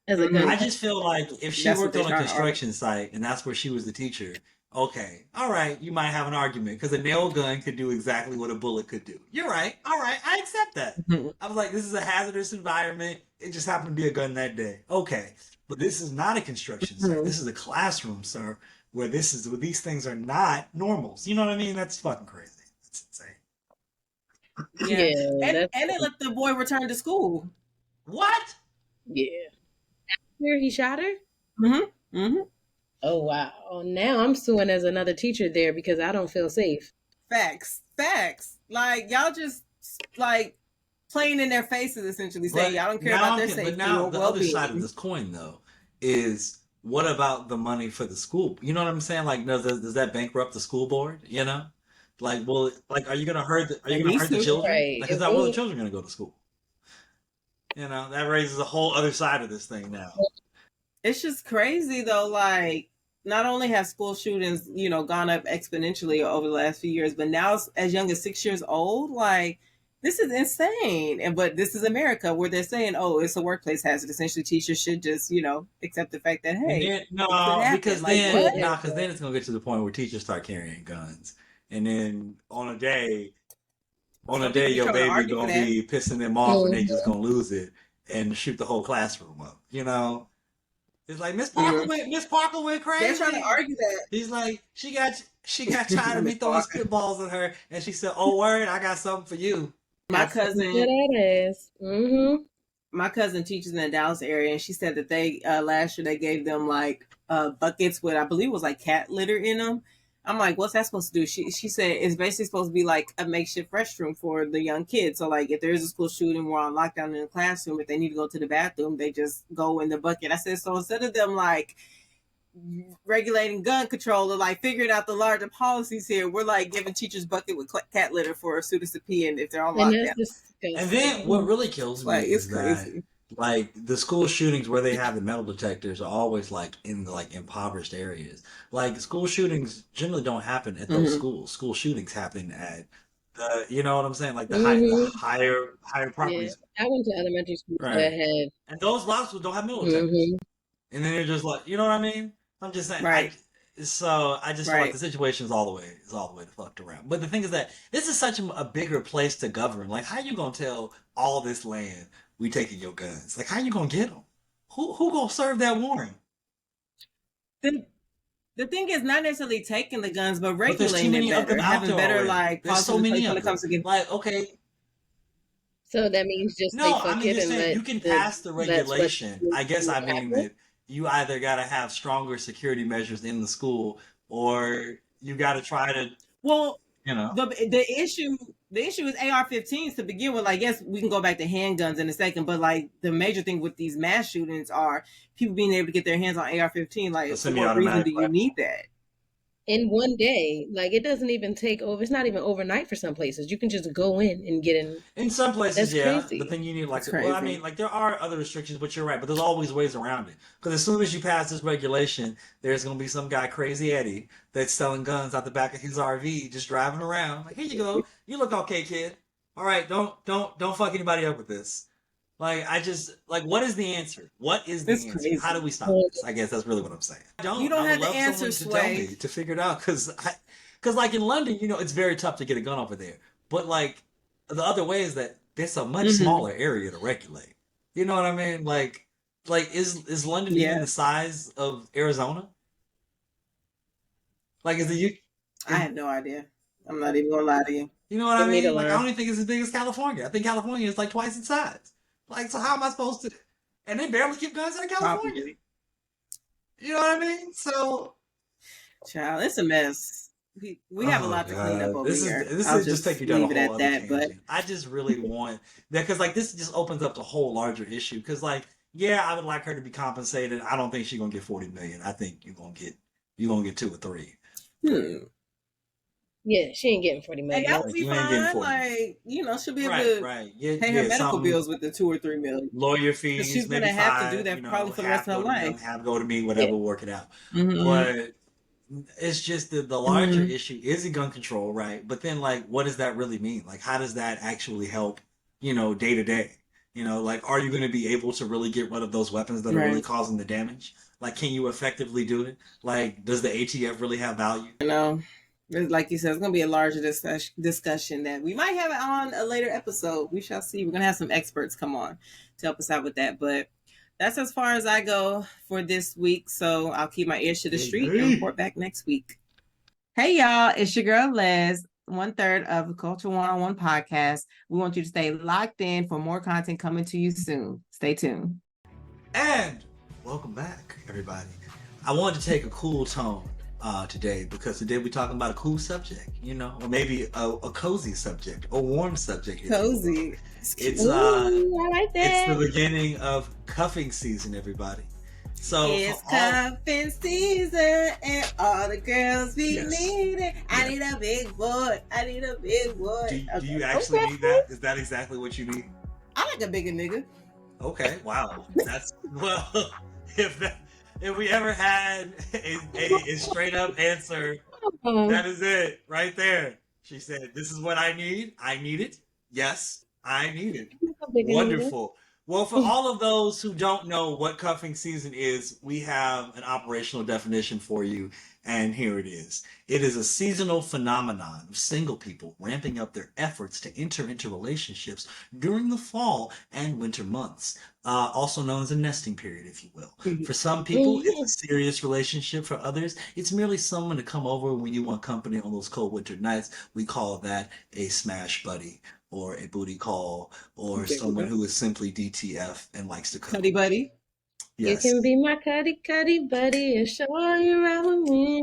as a Mhm. I gunshot. just feel like if she That's what worked they're on a trying to argue. construction site and that's where she was the teacher, okay, all right, you might have an argument because a nail gun could do exactly what a bullet could do. You're right. All right, I accept that. I was like, this is a hazardous environment. It just happened to be a gun that day. Okay, but this is not a construction site. This is a classroom, sir, where these things are not normals. You know what I mean? That's fucking crazy. That's insane. Yeah. Yeah, And they let the boy return to school. What? yeah. Where he shot her? Mm-hmm. Mm-hmm. Oh wow. Oh, now I'm suing as another teacher there because I don't feel safe. Facts. Facts. Like, y'all just, like, playing in their faces, essentially saying, y'all don't care about their safety but now or the other side of well-being. this coin, though, is what about the money for the school? You know what I'm saying? Like, does that bankrupt the school board? You know, like, well, like, are you gonna hurt the It needs children? Right. Like, is It that well, the would. children gonna go to school? You know, that raises a whole other side of this thing now. It's just crazy though. Like, not only have school shootings, gone up exponentially over the last few years, but now as young as 6 years old, like this is insane. But this is America, where they're saying, "Oh, it's a workplace hazard." Essentially, teachers should just, accept the fact that, And hey, then it could no, happen. because Like then what? nah, because then it's gonna get to the point where teachers start carrying guns, and then on a Some day people be your trying to baby argue for gonna that. be pissing them off, and they just gonna lose it and shoot the whole classroom up. You know, it's like Miss Parker went They're trying to crazy. argue that. He's like, she got tired of me Miss throwing Parker. spitballs at her, and she said, "Oh word, I got something for you." My Got something for cousin, that ass. my cousin teaches in the Dallas area, and she said that they last year they gave them like buckets with, I believe it was like cat litter in them. I'm like, what's that supposed to do? She said it's basically supposed to be like a makeshift restroom for the young kids. So like if there is a school shooting, we're on lockdown in the classroom, if they need to go to the bathroom, they just go in the bucket. I said, so instead of them like regulating gun control or like figuring out the larger policies here, we're like giving teachers bucket with cat litter for students to pee in if they're on And lockdown. that's disgusting. And then what really kills me Like it's is that crazy. like the school shootings where they have the metal detectors are always like in the like impoverished areas. Like school shootings generally don't happen at those schools. School shootings happen at the, you know what I'm saying? Like the higher Yeah, properties, I went to elementary school that right? had. And those lots don't have metal detectors. hmm And then you're just like, you know what I mean? I'm just saying, Right. I just feel like Right. the situation is all the way fucked around. But the thing is that this is such a bigger place to govern. Like, how you gonna tell all this land we taking your guns? Like, how you gonna get them? Who gonna serve that warrant? The, the thing is not necessarily taking the guns, but But there's too regulating it many of them better, out having there better already. like There's so policies in many place when of it them. comes to getting. Like, okay, So that means just say no, I fuck mean it just and saying let you can the pass the that's what regulation. I guess I mean happen. that you either gotta have stronger security measures in the school, or you gotta try to, Well, you know. the issue is AR-15s to begin with. Like, yes, we can go back to handguns in a second, but like the major thing with these mass shootings are people being able to get their hands on AR-15. A Like, for what reason semi-automatic do you weapon. need that? In one day. Like it doesn't even take over. It's not even overnight for some places. You can just go in and get in. In some places, That's yeah, but crazy. then you need It's like, well, I crazy. mean, like there are other restrictions, but you're right. But there's always ways around it. Because as soon as you pass this regulation, there's gonna be some guy, Crazy Eddie, that's selling guns out the back of his RV, just driving around. Like, here you go, you look okay, kid. All right, don't fuck anybody up with this. Like, I just like, what is the answer? What is It's the answer? How do crazy. we stop this? I guess that's really what I'm saying. You I don't would have the love answer, someone to tell Sway. me to figure it out because like in London, it's very tough to get a gun over there. But like the other way is that it's a much smaller area to regulate. You know what I mean? Like is London even Yeah, the size of Arizona? Like is the I is, have no idea. I'm not even gonna lie to you. you know what I Give me the mean? Like I don't line. even think it's as big as California. I think California is like twice its size. Like so how am I supposed to? And they barely keep guns in California. Probably. You know what I mean? So Child, it's a mess. We have a oh lot to clean up god, over here. this I'll is just just taking you down a leave it whole at other that. But tangent. I just really want that because like this just opens up the whole larger issue. Because like yeah, I would like her to be compensated. I don't think she's gonna get 40 million. I think you're gonna get 2 or 3. hmm. Yeah, she ain't getting 40 And million. that would Like be you ain't getting fine. 40 million. Like, she'll be able Right, to right. Yeah, pay her yeah. medical Some bills with the 2 or 3 million. lawyer Because fees, she's maybe gonna have to do 5. that probably for the rest Half of her go to them, life. half go to me. Yeah. Whatever, work it out. Mm-hmm. But it's just the larger Mm-hmm. issue is it gun control, right? But then like what does that really mean? Like how does that actually help, day to day? Like are you going to be able to really get rid of those weapons that are really Right. causing the damage? Like can you effectively do it? Like does the ATF really have value? Like you said, it's gonna be a larger discussion that we might have it on a later episode. We shall see. We're gonna have some experts come on to help us out with that. But that's as far as I go for this week. So I'll keep my ears to the street and report back next week. Hey y'all, it's your girl Les, 1/3 of the Culture 101 podcast. We want you to stay locked in for more content coming to you soon. Stay tuned. And welcome back, everybody. I wanted to take a cool tone today because today we're talking about a cool subject, or maybe a cozy subject, a warm subject. Cozy. It's Ooh, I like it's that. the beginning of cuffing season, everybody. So It's cuffing season and all the girls be needing. I need a big boy. I need a big boy. Do you actually need that? Is that exactly what you need? I like a bigger nigga. Okay, wow. That's well. If that, if we ever had a straight up answer, Oh, that is it right there. She said, "This is what I need. I need it. Yes, I need it." how big a needle? Wonderful. Well, for all of those who don't know what cuffing season is, we have an operational definition for you, and here it is. It is a seasonal phenomenon of single people ramping up their efforts to enter into relationships during the fall and winter months, also known as a nesting period, if you will. For some people, it's a serious relationship. For others, it's merely someone to come over when you want company on those cold winter nights. We call that a smash buddy or a booty call or There we someone go. who is simply DTF and likes to Cuddy cuddle. buddy. You Yes. can be my cuddy cuddy buddy and show you around with me.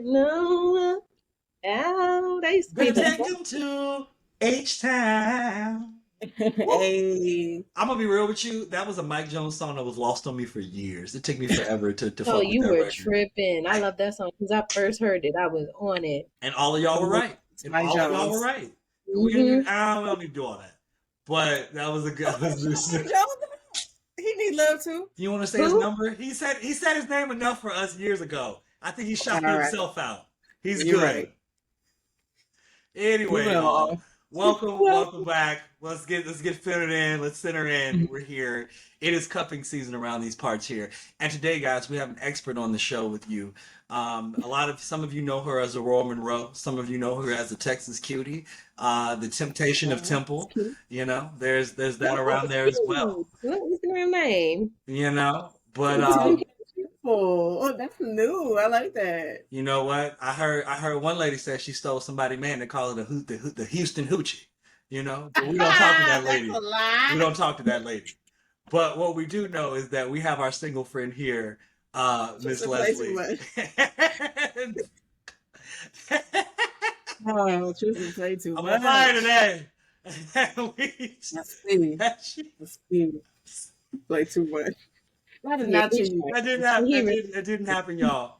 No. Oh, that used to be Gonna the take them to H-Town. Woo. Hey. I'm gonna be real with you. That was a Mike Jones song that was lost on me for years. It took me forever to Oh, fuck with you that were record. tripping. I love that song because I first heard it. I was on it. And all of y'all were right. It's And Mike all of y'all were Jones. right. Hmm. We don't need to do all that. But that was a good. Mike Jones. He need love too. You want to say his Who? number? He said his name enough for us years ago. I think he All shouted right. himself out. He's You're good. right. Anyway, Moving y'all, along. welcome back. Let's get fitted in. Let's center in. We're here. It is cupping season around these parts here, and today, guys, we have an expert on the show with you. Some of you know her as Aurora Monroe. Some of you know her as the Texas Cutie, the Temptation of It's Temple. cute. You know, there's that Oh, around it's there as well. cute. What was the real name? You know, but Too beautiful. Oh, that's new. I like that. you know what? I heard one lady say she stole somebody's man. They call it the Houston Hoochie. You know, but we don't talk to that That's lady. a lie. We don't talk to that lady. But what we do know is that we have our single friend here, Just Miss a play too Leslie. much. Oh, Tristan play too I'm on much. fire today. we, That's sweet. That's sweet. Play too much. That is Yeah, not we you. tried. that didn't happen. He really. That didn't happen, y'all.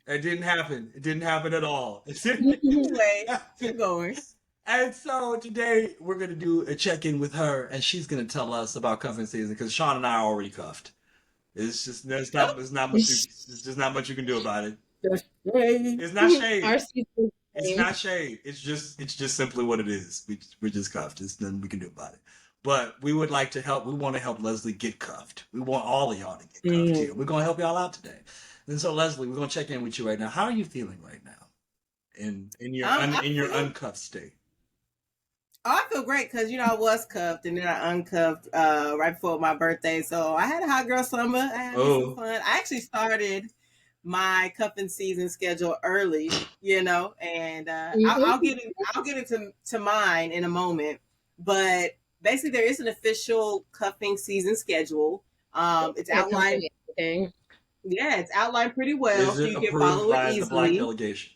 It didn't happen. It didn't happen at all. It didn't Anyway, keep happen. going. And so today we're gonna do a check-in with her, and she's gonna tell us about cuffing season because Sean and I are already cuffed. It's just there's not much there's just not much you can do about it. Just wait. It's not shade. Our season It's name. not shade. It's just simply what it is. We're just cuffed. There's nothing we can do about it. But we would like to help. We want to help Leslie get cuffed. We want all of y'all to get cuffed here. We're gonna help y'all out today. And so Leslie, we're gonna check in with you right now. How are you feeling right now in your I in your feel, uncuffed state? oh, I feel great because I was cuffed and then I uncuffed right before my birthday. So I had a hot girl summer. I had me some Oh, fun. I actually started my cuffing season schedule early, and I'll get into mine in a moment. But basically, there is an official cuffing season schedule. It's Yeah, come outlined. everything. Yeah, it's outlined pretty well, is so it you can approved follow it by the Black easily. delegation?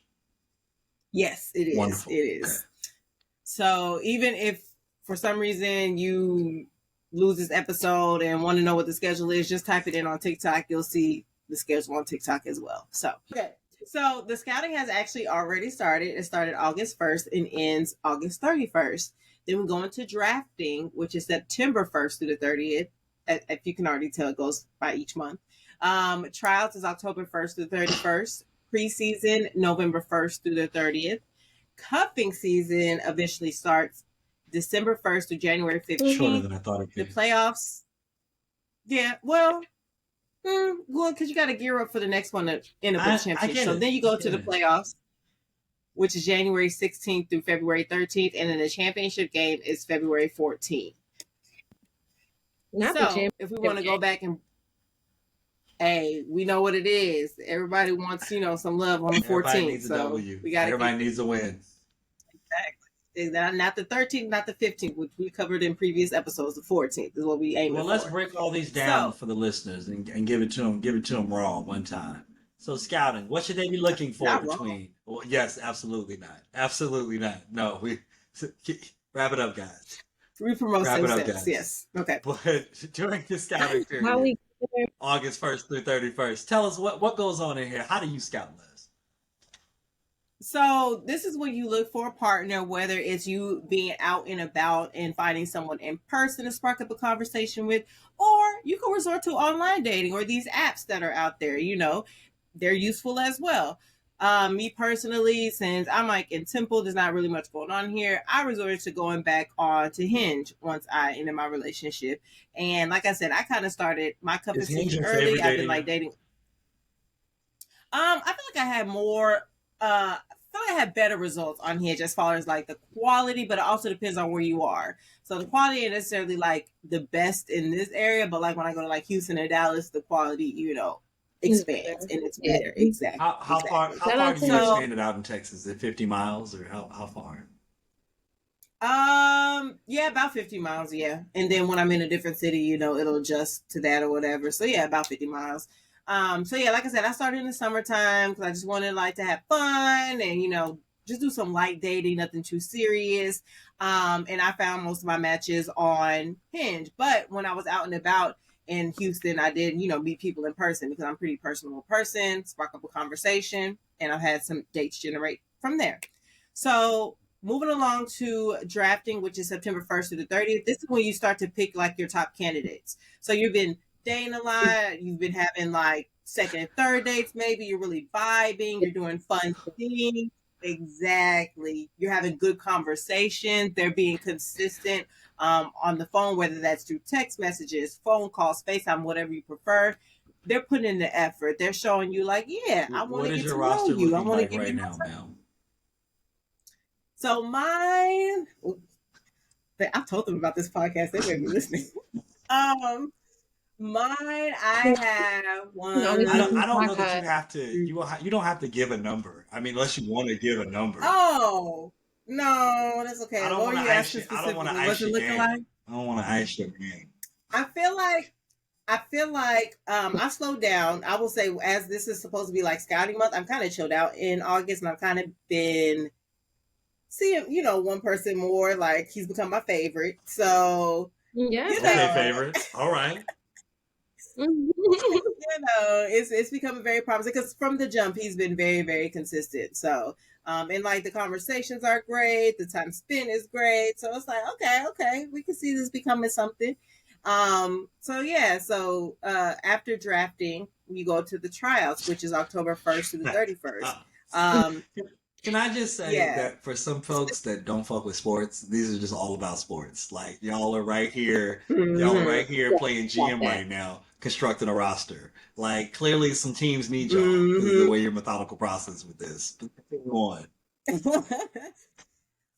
Yes, it is. It Wonderful. Okay. is. So even if for some reason you lose this episode and want to know what the schedule is, just type it in on TikTok. You'll see the schedule on TikTok as well. So, okay. So the scouting has actually already started. It started August 1st and ends August 31st. Then we go into drafting, which is September 1st through the 30th. If you can already tell, it goes by each month. Tryouts is October 1st through the 31st. Preseason, November 1st through the 30th. Cuffing season eventually starts December 1st through January Shorter 15th. than I thought it The would be. playoffs, yeah, well, because you got to gear up for the next one to end up with the I championship. get So it. then you go I to get the it. playoffs, which is January 16th through February 13th. And then the championship game is February 14th. Not the So championship if we want to go game. back and, hey, we know what it is. Everybody wants, some love on the Everybody 14th. needs a So W. we got to Everybody needs a win. not the 13th, not the 15th, which we covered in previous episodes. The 14th is what we aiming Well, let's for. break all these down So for the listeners and give it to them. Give it to them raw one time. So scouting, what should they be looking for not wrong. between? Well, yes, absolutely not. Absolutely not. No, we wrap it up, guys. We promote Wrap same it up, sex. guys. Yes. Okay. But during the scouting How period, we August 1st through 31st, tell us what goes on in here. How do you scout, Les? So this is when you look for a partner, whether it's you being out and about and finding someone in person to spark up a conversation with, or you can resort to online dating or these apps that are out there. They're useful as well. Me personally, since I'm like in Temple, there's not really much going on here. I resorted to going back on to Hinge once I ended my relationship, and like I said, I kind of started my cuffing Is Hinge season your early. favorite I've been dating like app? dating. I feel like I had more. I feel like I had better results on Hinge as far as like the quality, but it also depends on where you are. So the quality ain't necessarily like the best in this area, but like when I go to like Houston or Dallas, the quality, It's expands better. and it's Yeah. better. Exactly. Exactly. How Shout far out do to you my. So expand it out in Texas? Is it 50 miles or how far? yeah, about 50 miles, yeah. And then when I'm in a different city, it'll adjust to that or whatever. So yeah, about 50 miles. So yeah, like I said, I started in the summertime because I just wanted like to have fun and just do some light dating, nothing too serious. And I found most of my matches on Hinge. But when I was out and about in Houston, I did, meet people in person because I'm a pretty personable person, spark up a conversation, and I've had some dates generate from there. So moving along to drafting, which is September 1st to the 30th, this is when you start to pick like your top candidates. So you've been dating a lot, you've been having like second and third dates, maybe you're really vibing, you're doing fun things. Exactly. You're having good conversations, they're being consistent on the phone, whether that's through text messages, phone calls, FaceTime, whatever you prefer. They're putting in the effort. They're showing you, like, yeah, I want What to is get your to know roster you. I looking want to like give right you now, my time. Mel? So mine, I told them about this podcast. They may be listening. Um, Mine, I have You always I don't listen one, to I don't know that you podcasts. have to you don't have to give a number. I mean, unless you want to give a number. oh, no, that's I okay. don't What were want to you ice asking you. I don't want to specifically? What's ice it your looking like? game. I don't want to ice your game. I feel like I slowed down. I will say, as this is supposed to be like scouting month, I'm kind of chilled out in August, and I've kind of been seeing, one person more. Like he's become my favorite. So, Yeah. you Okay, know, favorites. All right. it's becoming very promising because from the jump he's been very, very consistent. So and like the conversations are great, the time spent is great. So it's like, okay, we can see this becoming something. So yeah, so after drafting, you go to the tryouts, which is October 1st to the 31st. Uh, Um, can I just say yeah. that for some folks that don't fuck with sports, these are just all about sports. Like y'all are right here, y'all are Mm-hmm. right here playing Got GM that. right now, constructing a roster. Like clearly some teams need y'all because of the Mm-hmm. way your methodical process with this. But continue on.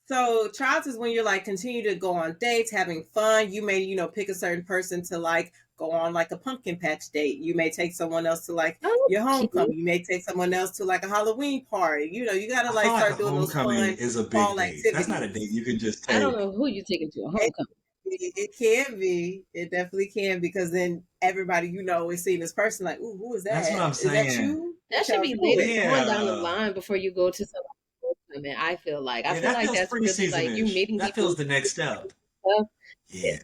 So trials is when you're like continue to go on dates, having fun. You may, pick a certain person to like go on like a pumpkin patch date. You may take someone else to like Oh, your cute. homecoming. You may take someone else to like a Halloween party. You gotta I feel like like a start doing those homecoming fun is a big fall date. That's not a activities. date you can just I don't take. know who you taking to a It, homecoming. it can be. It definitely can because then everybody is seeing this person like, ooh, who is That's what that? I'm Is that saying. you? That What should y'all be later doing? on down the Yeah. line before you go to somebody's homecoming. I feel like. I Yeah, feel that like feels that's really like you preseason-ish. meeting That people feels the next step. stuff. Yeah.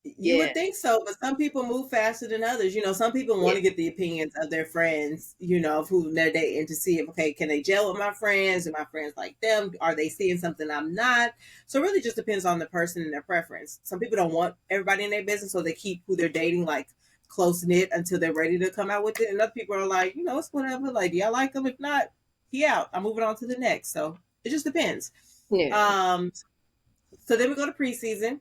You Yeah. would think so, but some people move faster than others. Some people Yeah. want to get the opinions of their friends, of who they're dating to see if, okay, can they gel with my friends? Do my friends like them? Are they seeing something I'm not? So it really just depends on the person and their preference. Some people don't want everybody in their business, so they keep who they're dating like close knit until they're ready to come out with it. And other people are like, it's whatever. Like, do y'all like them? If not, he out. I'm moving on to the next. So it just depends. Yeah. Um, so then we go to preseason.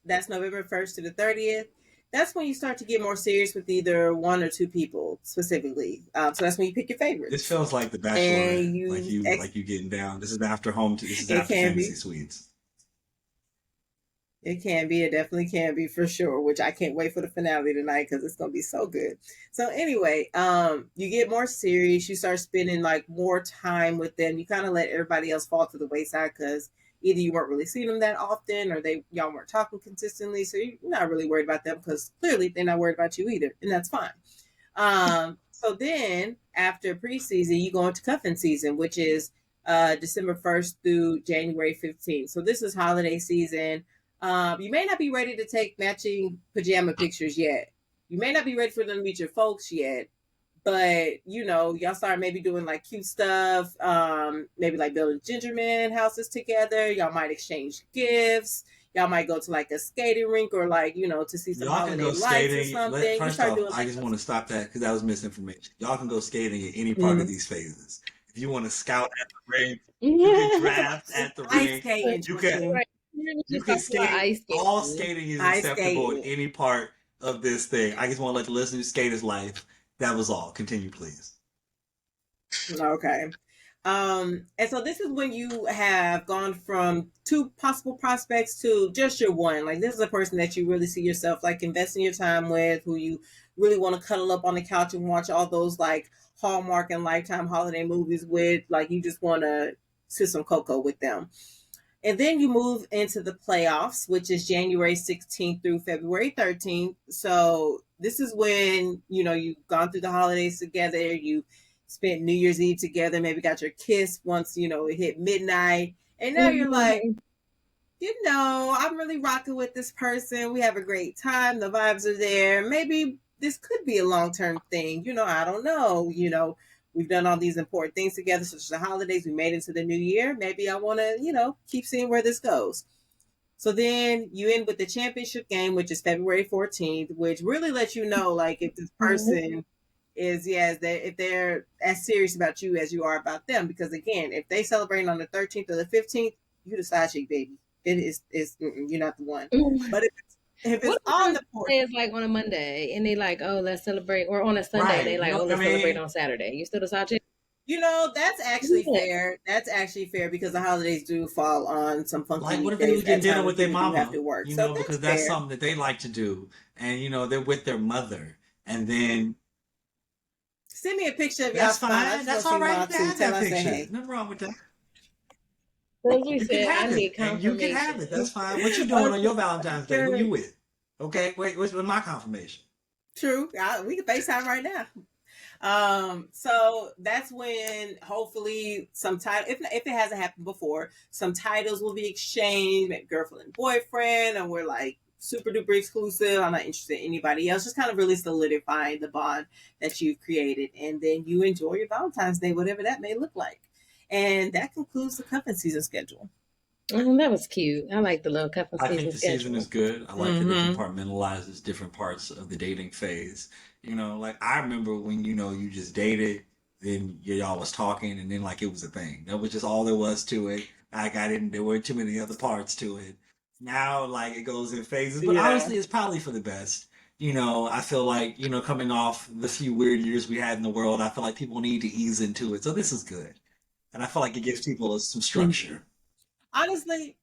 That's November 1st to the 30th. That's when you start to get more serious with either one or two people specifically. So that's when you pick your This favorites. feels like The And Bachelorette. Like you getting down. This is it after can fantasy be. suites. It can be. It definitely can be for sure, which I can't wait for the finale tonight because it's going to be so good. So anyway, you get more serious. You start spending like more time with them. You kind of let everybody else fall to the wayside because either you weren't really seeing them that often or y'all weren't talking consistently. So you're not really worried about them because clearly they're not worried about you either. And that's fine. So then after preseason, you go into cuffing season, which is December 1st through January 15th. So this is holiday season. You may not be ready to take matching pajama pictures yet. You may not be ready for them to meet your folks yet, But y'all start maybe doing like cute stuff, maybe like building gingerman houses together. Y'all might exchange gifts. Y'all might go to like a skating rink, or like to see some Y'all can holiday go lights or skating. something. You First start off, doing I like just those. want to stop that because that was misinformation. Y'all can go skating at any part of Mm. these phases. If you want to scout at the rink, you can Yeah. draft at the Ice rink. skating, You can Tristan. Right. We were you just can talking about skate. ice All skating. skating is Ice acceptable at skating. any part of this thing. I just want to let the listeners skate his life. That was all. Continue, please. Okay. And so this is when you have gone from two possible prospects to just your one. Like, this is a person that you really see yourself like investing your time with, who you really want to cuddle up on the couch and watch all those like Hallmark and Lifetime holiday movies with. Like, you just want to sit some cocoa with them. And then you move into the playoffs, which is January 16th through February 13th. So this is when, you've gone through the holidays together, you spent New Year's Eve together, maybe got your kiss once, it hit midnight. And now you're like, Mhm. I'm really rocking with this person. We have a great time. The vibes are there. Maybe this could be a long term thing. I don't know. We've done all these important things together, such as the holidays. We made it to the new year. Maybe I want to, keep seeing where this goes. So then you end with the championship game, which is February 14th, which really lets you know, like, if this Mhm. person is, yes, if they're as serious about you as you are about them. Because again, if they celebrate on the 13th or the 15th, you the side chick, baby. You're not the one. Mhm. But if it's What if on someone's the 14th, birthday is like on a Monday and they like, oh, let's celebrate, or on a Sunday Right. they like, oh, I let's celebrate mean, on Saturday. You still the side chick? that's actually Yeah. fair. That's actually fair because the holidays do fall on some funky like, what if they weekdays was getting at dinner times when with their people do have to mama? work. So that's Because that's fair. something that they like to do, and they're with their mother, and then Send me a picture of y'all that's spot. I fine. just want That's to see all right. You mom can too. have Tell that her I say picture. hey. Nothing wrong with that. As we You can said, I have it, need and you can have it. That's confirmation. fine. What you doing on your Valentine's Day? Who you with? Okay, wait. What's my confirmation? True. We can FaceTime right now. So that's when hopefully some title, if it hasn't happened before, some titles will be exchanged, maybe girlfriend and boyfriend, and we're like super duper exclusive. I'm not interested in anybody else. Just kind of really solidifying the bond that you've created, and then you enjoy your Valentine's Day, whatever that may look like. And that concludes the cuffing season schedule. That was cute. I like the little cuffing I think season the season is schedule. good. I like that it Mm-hmm. compartmentalizes different parts of the dating phase. Like I remember when you just dated, then y'all was talking, and then like it was a thing. That was just all there was to it. Like I didn't. There weren't too many other parts to it. Now like it goes in phases, but Yeah. honestly, it's probably for the best. I feel like coming off the few weird years we had in the world, I feel like people need to ease into it. So this is good, and I feel like it gives people some Mm-hmm. structure. Honestly,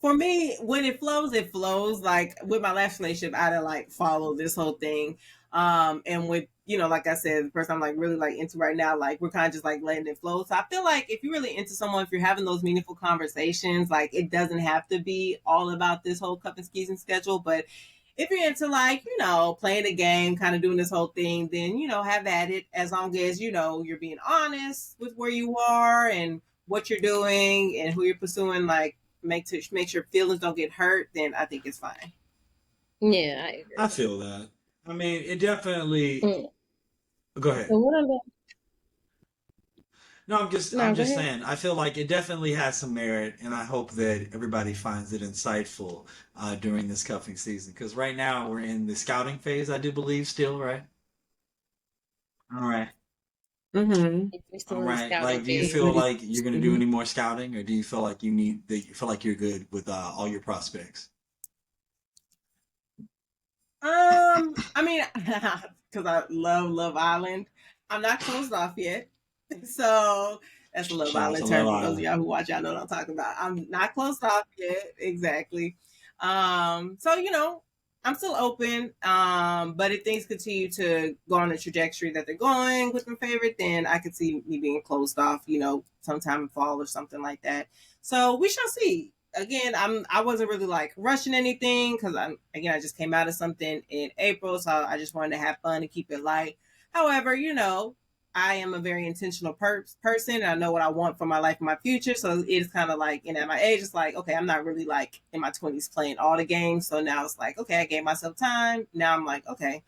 for me, when it flows, it flows. Like with my last relationship, I didn't like follow this whole thing. And with like I said, the person I'm like really like into right now, like we're kind of just like letting it flow. So I feel like if you're really into someone, if you're having those meaningful conversations, like it doesn't have to be all about this whole cup and skis and schedule. But if you're into like, playing a game, kind of doing this whole thing, then have at it as long as you're being honest with where you are and what you're doing and who you're pursuing, like make sure feelings don't get hurt, then I think it's fine. Yeah, I I agree. feel that. I mean, it definitely. Mm. Go So ahead. what are the No, I'm just no, I'm go just ahead. saying. I feel like it definitely has some merit, and I hope that everybody finds it insightful during this cuffing season. Because right now we're in the scouting phase, I do believe, still, right? All right, Mm-hmm. We all still in the right. scouting Like, do you phase. feel like you're gonna do Mm-hmm. any more scouting, or do you feel like you feel like you're good with all your prospects? I mean, because I love Love Island, I'm not closed off yet. So that's a Love Shout out Island to Love term for those of Island. y'all who watch. Y'all know what I'm talking about. I'm not closed off yet, exactly. So I'm still open. But if things continue to go on the trajectory that they're going with my favorite, then I could see me being closed off. Sometime in fall or something like that. So we shall see. Again, I wasn't really like rushing anything because I just came out of something in April, so I just wanted to have fun and keep it light. However, I am a very intentional person. I know what I want for my life and my future. So it's kind of like, at my age, it's like, okay, I'm not really like in my 20s playing all the games. So now it's like, okay, I gave myself time. Now I'm like, okay,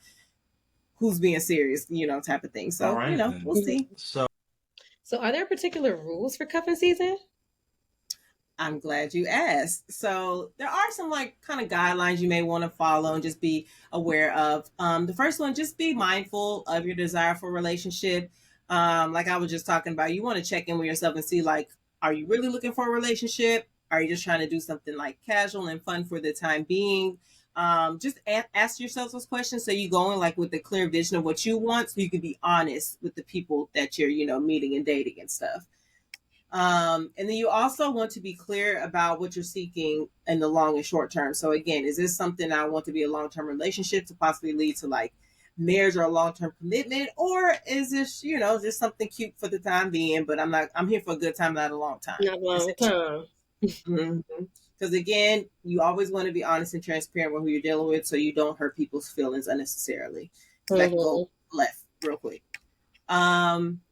who's being serious, type of thing. All So, right we'll then. see. So, are there particular rules for cuffing season? I'm glad you asked. So there are some like kind of guidelines you may want to follow and just be aware of. The first one, just be mindful of your desire for a relationship. Like I was just talking about, you want to check in with yourself and see like, are you really looking for a relationship? Are you just trying to do something like casual and fun for the time being? Just ask yourself those questions so you go in like with a clear vision of what you want, so you can be honest with the people that you're, meeting and dating and stuff. And then you also want to be clear about what you're seeking in the long and short term. So again, is this something I want to be a long-term relationship to possibly lead to like marriage or a long-term commitment? Or is this, just something cute for the time being, but I'm here for a good time, not a long time. Not a long time. Because again, you always want to be honest and transparent with who you're dealing with so you don't hurt people's feelings unnecessarily. So that can go left real quick.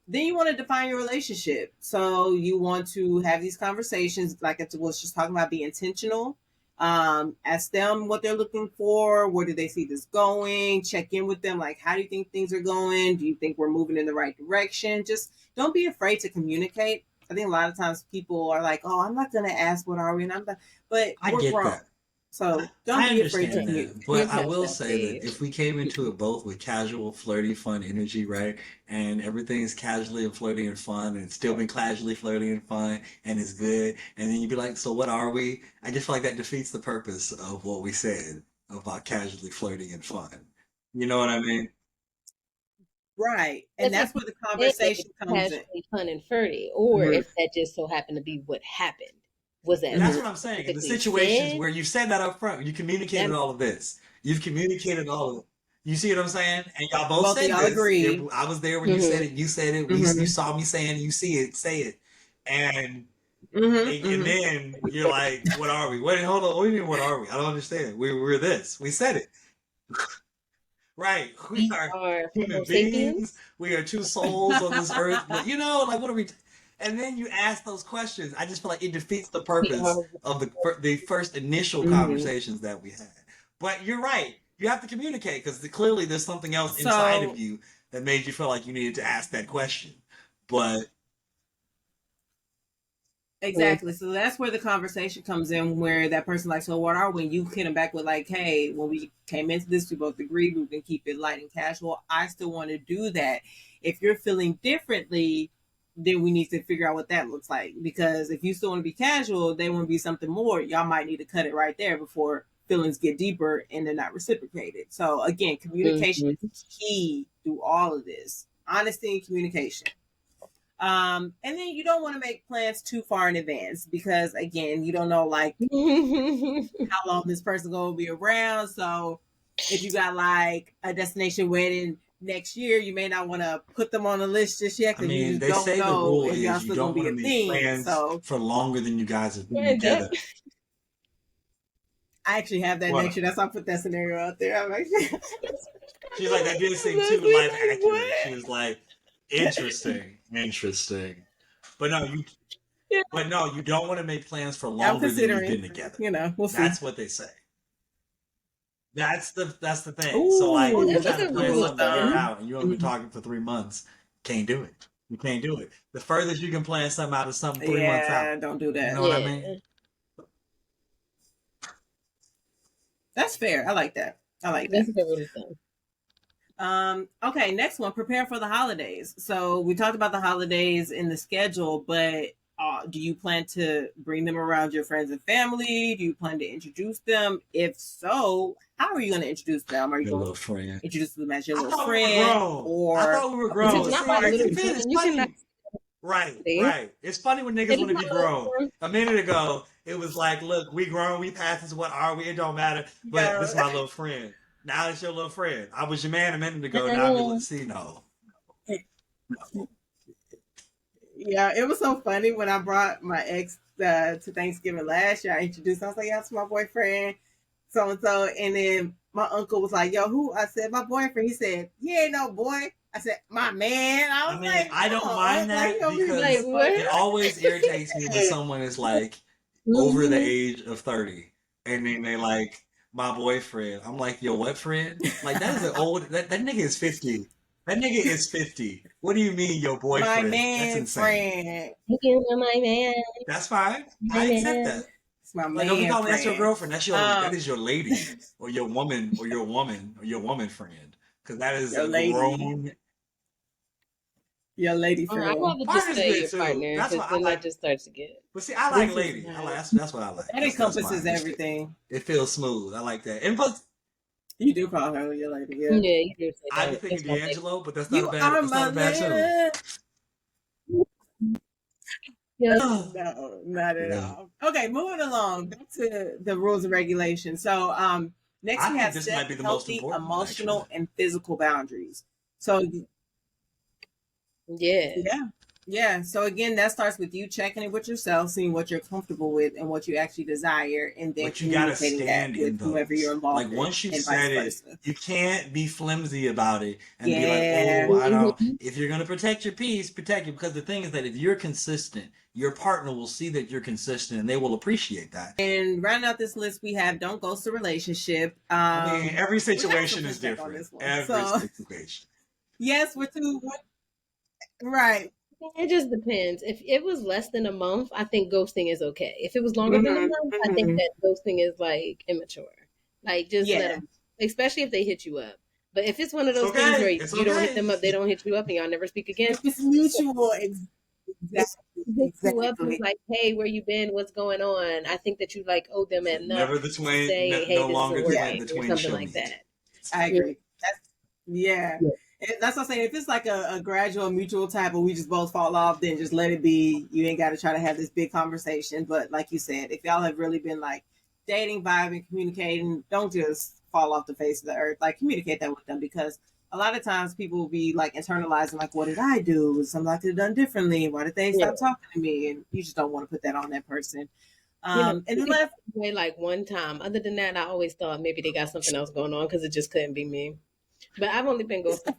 Then you want to define your relationship. So you want to have these conversations, like I was just talking about, be intentional. Ask them what they're looking for. Where do they see this going? Check in with them. Like, how do you think things are going? Do you think we're moving in the right direction? Just don't be afraid to communicate. I think a lot of times people are like, oh, I'm not going to ask what are we, and but I we're get grown. that. So don't be afraid to understand communicate. that, but I will say that if we came into it both with casual, flirty, fun energy, right, and everything's casually and flirty and fun, and it's still been casually, flirty and fun, and it's good, and then you'd be like, so what are we? I just feel like that defeats the purpose of what we said about casually flirting and fun. You know what I mean? Right. And that's where the conversation comes in. Casually fun and flirty, or if that just so happened to be what happened. Was that That's what I'm saying. In the situations said? where you said that up front, you communicated all of this. You've communicated all of it. You see what I'm saying? And y'all both said y'all this. agreed. I was there when you said it. You said it. You saw me saying it. You see it. Say it. And and then you're like, what are we? Wait, hold on. What do you mean, what are we? I don't understand. We're this. We said it. Right. We are human beings. We are two souls on this earth. But, like, what are we? And then you ask those questions. I just feel like it defeats the purpose of the first initial conversations that we had. But you're right. You have to communicate because clearly there's something else inside of you that made you feel like you needed to ask that question. But exactly. So that's where the conversation comes in, where that person like, so what are we? You hit them back with like, hey, when we came into this, we both agreed we can keep it light and casual. I still want to do that. If you're feeling differently, then we need to figure out what that looks like. Because if you still want to be casual, they want to be something more. Y'all might need to cut it right there before feelings get deeper and they're not reciprocated. So again, communication is key through all of this. Honesty and communication. And then you don't want to make plans too far in advance because again, you don't know like how long this person gonna be around. So if you got like a destination wedding next year, you may not want to put them on the list just yet because you just don't know if y'all still gonna be a thing. So for longer than you guys have been together. I actually have that next year. That's why I put that scenario out there. I'm like, she's like, that didn't seem too life accurate. She was like, interesting. But no, you don't want to make plans for longer than you've been together. We'll see. That's what they say. That's the thing. Ooh, so like, you're trying to plan something out, and you only been talking for 3 months. Can't do it. You can't do it. The furthest you can plan something out is something 3 months out. Yeah, don't do that. You know what I mean? That's fair. I like that. That's really fun. Okay, next one. Prepare for the holidays. So we talked about the holidays in the schedule, but do you plan to bring them around your friends and family? Do you plan to introduce them? If so, how are you going to introduce them? Are you going to introduce them as your little friend? Or I thought we were grown. Right. It's funny when niggas want to be grown. A minute ago, it was like, look, we grown, we past this, what are we? It don't matter. But this is my little friend. Now it's your little friend. I was your man a minute ago. Now I'm see, no. Yeah, it was so funny when I brought my ex to Thanksgiving last year. I introduced him. I was like, yeah, it's my boyfriend, so and so. And then my uncle was like, yo, who? I said, my boyfriend. He said, he ain't no boy. I said, my man. I was like, I don't mind that because it always irritates me when someone is like over the age of 30 and then they like my boyfriend. I'm like, yo, what friend? Like that is an old that nigga is 50. That nigga is 50. What do you mean your My boyfriend? That's man insane. friend. You are my man. That's fine. My I accept man. that. It's my Like don't be man calling me that's your friend. girlfriend. That is your lady or your woman or your woman or your woman friend. Because that is Your a lady. grown Your lady I'd friend. rather just partner's say good your too. partner That's because what I then that like. just starts to get. But see, I like This is lady. I like Sometimes. that's what I like. that That's encompasses mine. everything. It feels smooth. I like that. And plus, You do call her your lady, yeah. Yeah, you do say I be that. thinking That's my thing. D'Angelo, but You are that's my not a bad tune. lady. Yeah. No, not at Yeah. all. Okay, moving along back to the rules and regulations. So, next I we think have this might set be the most healthy important one, actually. emotional and physical boundaries. So, Yeah. yeah, yeah. So again, that starts with you checking it with yourself, seeing what you're comfortable with and what you actually desire, and then But you gotta communicating that stand in with whomever you're those. Like involved in, once you've and vice said it, versa. you can't be flimsy about it and be like, Yeah. "Oh, I don't." Mhm. If you're gonna protect your peace, protect it. Because the thing is that if you're consistent, your partner will see that you're consistent, and they will appreciate that. And rounding out this list, we have don't ghost a relationship. I mean, every We got some situation is pushback on different. this one. Every So situation. yes, we're two. Right. It just depends. If it was less than a month, I think ghosting is okay. If it was longer than a Mm-hmm, month, I think mm-hmm. that ghosting is like immature. Like just let Yeah. them, especially if they hit you up. But if it's one of It's those things where okay. It's you don't hit okay. them up, they don't hit you up, and y'all never speak again, If it's mutual, exactly, hit you up and was exactly. like, "Hey, where you been? What's going on?" I think that you like owe them enough Never the to twain. say, "Hey, No this longer isn't Yeah, working" the or twain something shall like meet. that. I Yeah. agree. Yeah. And that's what I'm saying. If it's like a gradual mutual type, or we just both fall off, then just let it be. You ain't got to try to have this big conversation. But like you said, if y'all have really been like dating, vibing, communicating, don't just fall off the face of the earth. Like communicate that with them, because a lot of times people will be like internalizing, like, what did I do? Was something I could have done differently? Why did they Yeah. stop talking to me? And you just don't want to put that on that person. You know, And then last, way like one time. Other than that, I always thought maybe they got something else going on because it just couldn't be me. But I've only been ghosted.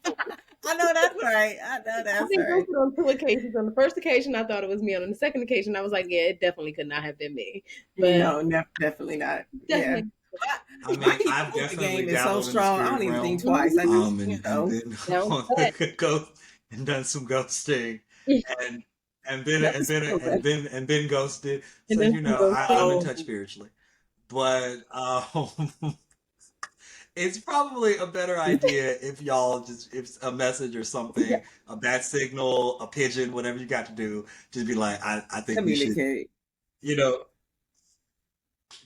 I know that's right. I know I've that's been right. ghosted on two occasions. On the first occasion, I thought it was me. On the second occasion, I was like, yeah, it definitely could not have been me. But No, definitely not. Yeah. definitely I My mean, I've emoji definitely game is so dabbled in the strong. I spirit don't even think realm, twice. I just, and been down on pat. go and done some ghosting, and that was so good. and been ghosted. And So then you some know, I'm in ghosting. Oh, touch spiritually, but it's probably a better idea if y'all just if a message or something, a bat signal, a pigeon, whatever you got to do, just be like, I think we should, communicate. you know,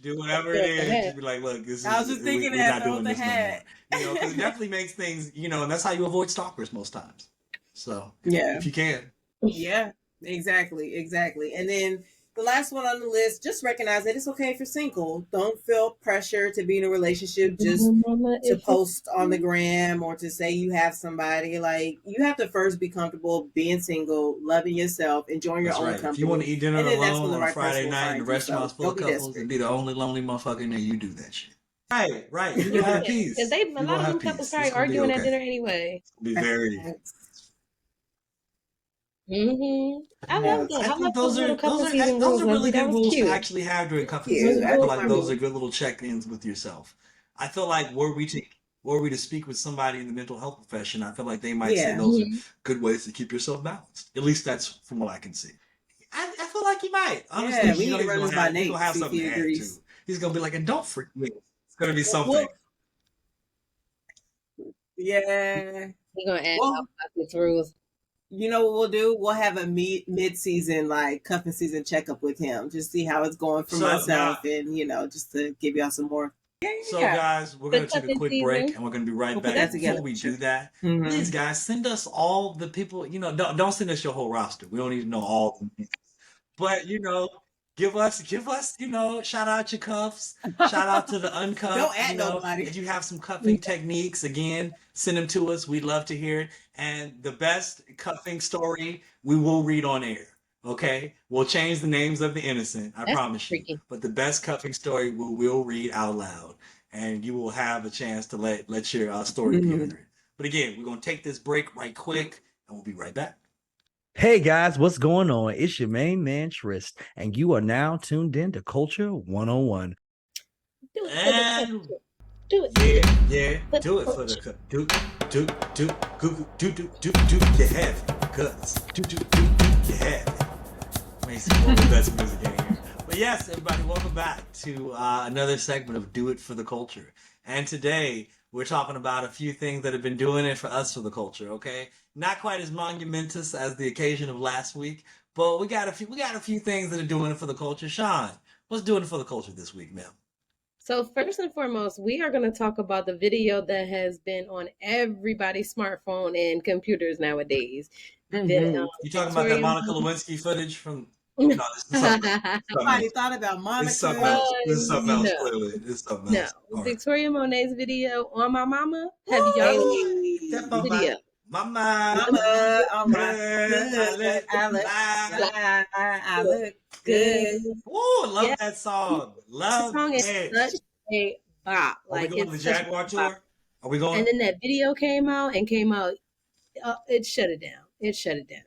do whatever it Throw up the is. hat. Just be like, look, I was just thinking we're that, not throw up doing the this no more. hat. You know, because it definitely makes things, you know, and that's how you avoid stalkers most times. So Yeah. if you can, Yeah, exactly, exactly. And then the last one on the list, just recognize that it's okay if you're single. Don't feel pressure to be in a relationship just Mama, to if you post on the gram or to say you have somebody. Like you have to first be comfortable being single, loving yourself, enjoying your that's own right. If you want to company, eat dinner and then that's when alone the on a right person Friday will night and the find you. restaurant's So full don't of be couples and desperate. be the only lonely motherfucker in there, you do that shit. Right, right. You're gonna yeah, have because peace. they a You're lot gonna of have them couples peace. It's probably gonna be arguing at okay. dinner anyway. It'll be very. I Yeah, love that. I I think love those little couple season those rules, are really Leslie. That good was rules to cute. actually have during Thank cuffing Those you. season. are I I feel really think like my those are cute. rules. good little check-ins with yourself. I feel like were we to speak with somebody in the mental health profession, I feel like they might say Yeah. those are Mhm. good ways to keep yourself balanced. At least that's from what I can see. I feel like he might. Honestly, Yeah, we you know need to run this by he's Nate, gonna have see if something he to add too. agrees. He's gonna be like, and don't forget, it's gonna be something. Well, yeah. We're gonna add Well, our pockets rules. you know what we'll do? We'll have a mid season like cuffing season checkup with him, just see how it's going for So myself, now, and just to give y'all some more. Yeah, so yeah. guys, we're The gonna take a cuffing quick break season. and we're gonna be right We'll put back. that But before together we for sure. do that, Mm-hmm. please guys, send us all the people, don't send us your whole roster. We don't need to know all of them. But give us, shout out your cuffs, shout out to the Don't uncuffed, add nobody. if you have some cuffing techniques, again, send them to us. We'd love to hear it. And the best cuffing story we will read on air. Okay? We'll change the names of the innocent, I That's promise you. freaky. But the best cuffing story we will read out loud. And you will have a chance to let your story be Mm-hmm. heard. But again, we're gonna take this break right quick and we'll be right back. Hey guys, what's going on? It's your main man Trist, and you are now tuned in to Culture 101. it for the And culture. Do it. yeah, For the do it for the culture. do you have it? Guts. Do you have it? Makes one of the best music in here. But yes, everybody, welcome back to another segment of Do It for the Culture. And today we're talking about a few things that have been doing it for us for the culture. Okay, not quite as monumentous as the occasion of last week, but we got a few things that are doing it for the culture. Sean, what's doing it for the culture this week, ma'am? So first and foremost, we are going to talk about the video that has been on everybody's smartphone and computers nowadays. The Mm-hmm. You talking about that Victoria Monica Lewinsky footage from? No, this is something else. Something Somebody else. thought about It's something Monica. else. This is something else. no, Clearly, it's something no. else. All right. Victoria Monet's video on my mama. Have y'all seen Hey, Step the on my video? mama. mama, on my I hood, look I look fly. fly, I Look look good. good. Woo, Yeah, love that song. the Love song is it. such a bop. Are we Like going to the it's such a Jaguar bop. tour? Are we going? And then that video came out and came out. It shut it down. It shut it down.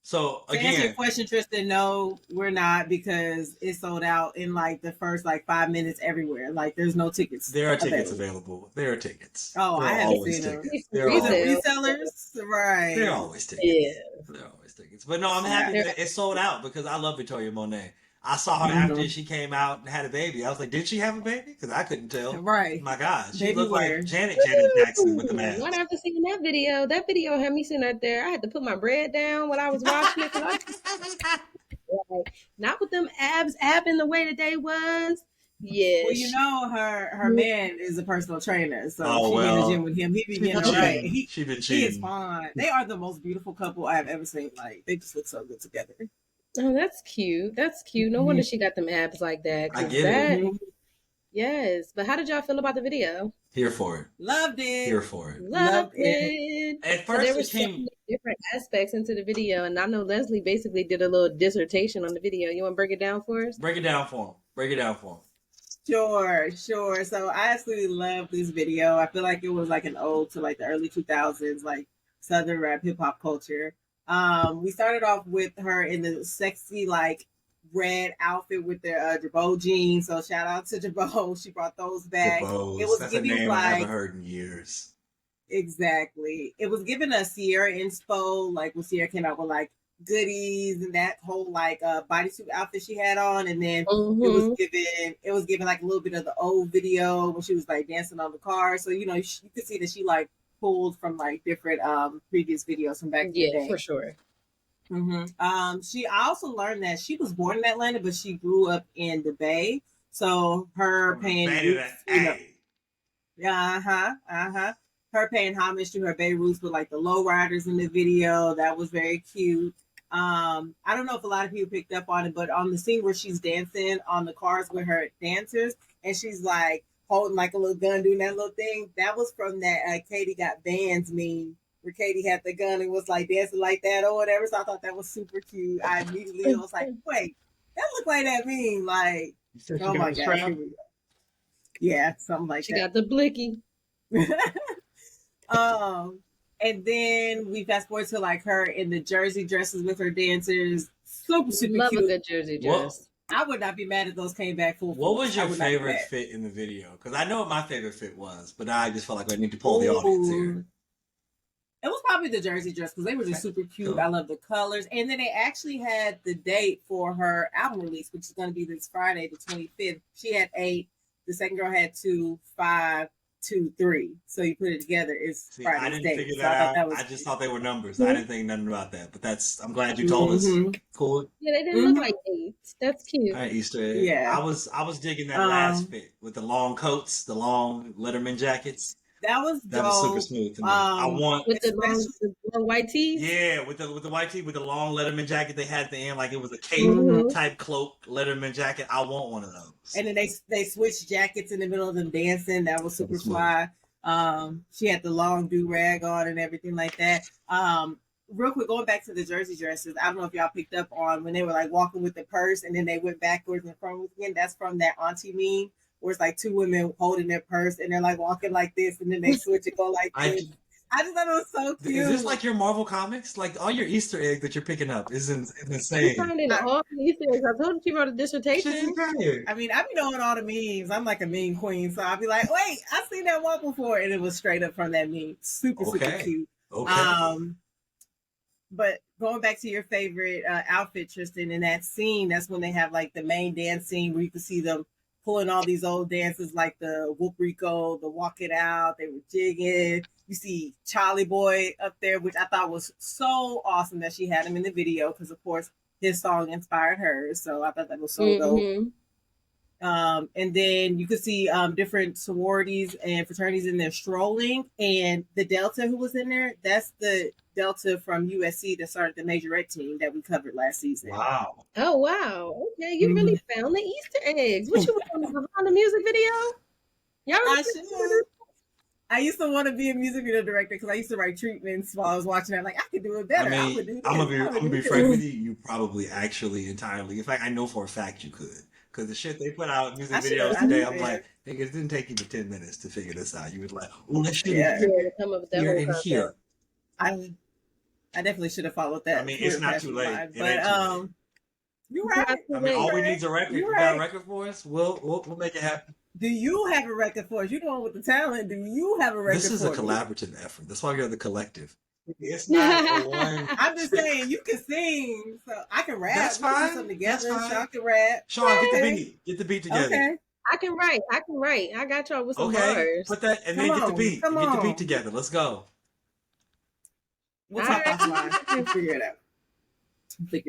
So To answer your again, question, Tristan, no, we're not because it sold out in like the first like 5 minutes everywhere. Like there's no tickets there are tickets available. available. There are tickets. Oh, There I are haven't always seen them. tickets. For There are Is it always. resale. resellers? There are Right. always Yeah. tickets. There are always tickets. But no, I'm Yeah. happy that it sold out because I love Victoria Monet. I saw her Mm-hmm. after she came out and had a baby. I was like, did she have a baby? Because I couldn't tell. Right. My God, she Baby looked like wear. Janet Jackson with the Not abs. after seeing that video had me sitting out there. I had to put my bread down when I was watching it because I like, not with them abs abbing the way that they was. Yeah, Well, you know, her man is a personal trainer, so Oh she be in the gym well, with him. He be she getting been her right. cheating. She been He is cheating. fine. They are the most beautiful couple I have ever seen. Like they just look so good together. oh, that's cute. That's cute. No wonder she got them abs like that. I Cause get it. that, Mm-hmm. yes. But how did y'all feel about the video? Here for it. Loved Here it. for it. Loved Loved it. it. At So there first, were it so came. many different aspects into the video, and I know Leslie basically did a little dissertation on the video. You want to break it down for us? Break it down for him. Break it down for him. Sure, sure. So I absolutely love this video. I feel like it was like an ode to like the early 2000s, like Southern rap hip hop culture. We started off with her in the sexy like red outfit with the Jabot jeans. So shout out to Jabot. She brought those The back. It Bows. was That's a giving name I haven't like heard in years. exactly. It was giving a Sierra inspo, like when Sierra came out with like goodies and that whole like bodysuit outfit she had on, and then Mm-hmm. it was giving like a little bit of the old video when she was like dancing on the car. So you know you could see that she like pulled from like different previous videos from back in the Yeah, day. for sure. I also learned that she was born in Atlanta, but she grew up in the Bay. So her From the paying Bay to roots, the you know, A. her paying homage to her Bay roots with like the lowriders in the video. That was very cute. I don't know if a lot of people picked up on it, but on the scene where she's dancing on the cars with her dancers, and she's like holding like a little gun, doing that little thing. That was from that Katie got bands meme where Katie had the gun and was like dancing like that or whatever. So I thought that was super cute. I immediately was like, wait, that looked like that meme. Like, You said she oh got my the gosh, strap? here we go. Yeah, something like She that. got the blicky. And then we fast forward to like her in the jersey dresses with her dancers. Super, super Love a cute. good jersey What dress. I would not be mad if those came back full. What was I your would not be favorite mad. fit in the video? Because I know what my favorite fit was, but I just felt like I need to pull the audience here. Ooh. It was probably the jersey dress because they were just super cute. Cool. I love the colors. And then they actually had the date for her album release, which is going to be this Friday, the 25th. She had 8. The second girl had 2, 5, 2, 3. So you put it together, it's See, I Friday's didn't date. figure So I that thought out. that was I just thought they were numbers. I didn't think nothing about that. But I'm glad you told us. Cool. Yeah, they didn't look like dates. That's cute. All right, Easter egg. Yeah. I was digging that last fit with the long coats, the long Letterman jackets. That was That was super smooth to me. I want With the long white tees. yeah, with the white tee with the long Letterman jacket they had at the end, like it was a cape type cloak Letterman jacket. I want one of those. And then they switched jackets in the middle of them dancing. That was super fly. She had the long do rag on and everything like that. Real quick, going back to the jersey dresses, I don't know if y'all picked up on when they were like walking with the purse and then they went backwards and forwards again. That's from that auntie meme where it's like 2 women holding their purse and they're like walking like this and then they switch and go like this. I just thought it was so cute. Is this like your Marvel comics? Like all your Easter eggs that you're picking up is You insane. finding all these things. I told you she wrote a Shit's dissertation. insane. I mean, I be knowing all the memes. I'm like a meme queen, so I'll be like, wait, I've seen that one before, and it was straight up from that meme. Super cute. Okay. But going back to your favorite outfit, Tristan, in that scene, that's when they have like the main dance scene where you can see them pulling all these old dances like the Whoop Rico, the Walk It Out. They were jigging. You see Charlie Boy up there, which I thought was so awesome that she had him in the video because, of course, his song inspired her. So I thought that was so dope. And then you could see different sororities and fraternities in there strolling. And the Delta who was in there, that's the Delta from USC that started the Majorette team that we covered last season. Wow. Oh, wow. Okay, you really found the Easter eggs. What you want behind the music video? Y'all I used to want to be a music video director because I used to write treatments while I was watching that. Like, I could do it better. I mean, I'm gonna be frank with you. You probably actually entirely. In fact, I know for a fact you could. Because the shit they put out music videos today, I'm like, nigga, it didn't take you but 10 minutes to figure this out. You was like, oh, let's shoot here and here. I definitely should have followed that. I mean, it's not too late. But you're right. I mean, all we need is a record. You got a record for us? We'll make it happen. Do you have a record for us? You're the one with the talent. Do you have a record? This is a collaborative effort. That's why you're the collective. It's not a one. I'm just saying you can sing, so I can rap. That's fine. We can do something together. Sean can rap. Sean, get the beat. Get the beat together. Okay. I can write. I got y'all with some bars. Put that and then get the beat. Get the beat together. Let's go. We'll talk offline. We'll figure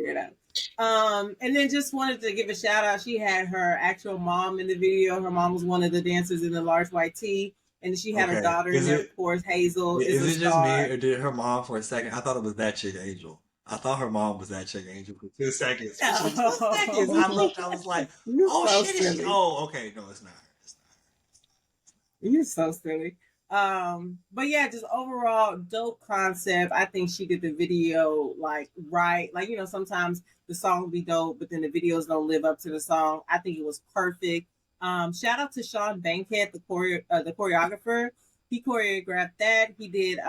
it out. And then just wanted to give a shout out. She had her actual mom in the video. Her mom was one of the dancers in the large white tee. And she had her daughter in there, of course, Hazel. Is it just me, or did her mom for a second? I thought it was that chick Angel. I thought her mom was that chick Angel for 2 seconds. No. 2 seconds. I was like, oh, shit. Is she? Oh, okay. No, it's not her. You're so silly. But yeah, just overall dope concept. I think she did the video like right. Like, sometimes the song will be dope, but then the videos don't live up to the song. I think it was perfect. Shout out to Sean Bankhead, the choreographer. He choreographed that. He did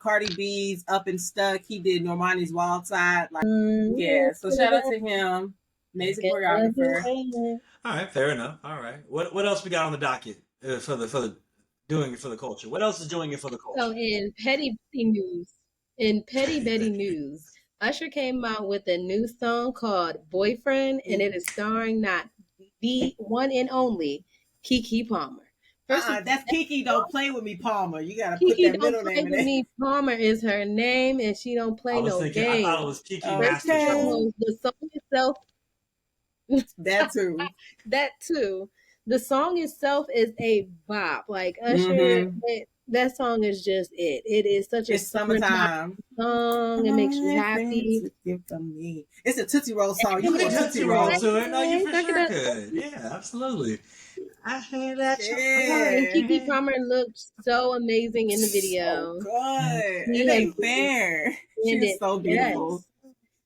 Cardi B's Up and Stuck. He did Normani's Wild Side. Like, yeah. So shout out to him. Amazing choreographer. All right, fair enough. All right. What else we got on the docket for the doing it for the culture? What else is doing it for the culture? So in petty Betty news, Usher came out with a new song called Boyfriend, and it is starring not the one and only Keke Palmer. That's Keke Don't Play With Me Palmer. You gotta put that middle name in there. Palmer is her name, and she don't play no games. I thought it was Keke Master. The song itself. That too. That too. The song itself is a bop. Like Usher, that song is just it. It is such a summertime song. It makes you happy. It's a Tootsie Roll song. You put Tootsie Roll to it. No, you for sure could. Yeah, absolutely. I hear that. And Keke Palmer looked so amazing in the video. So good. It ain't fair. She's so beautiful. Yes.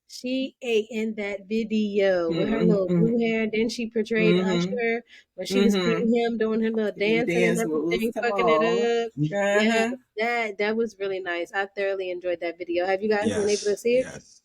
She ate in that video with her little blue hair. Then she portrayed Usher when she was putting him doing her little dance and everything, fucking it up. Yeah, that was really nice. I thoroughly enjoyed that video. Have you guys been able to see it? Yes.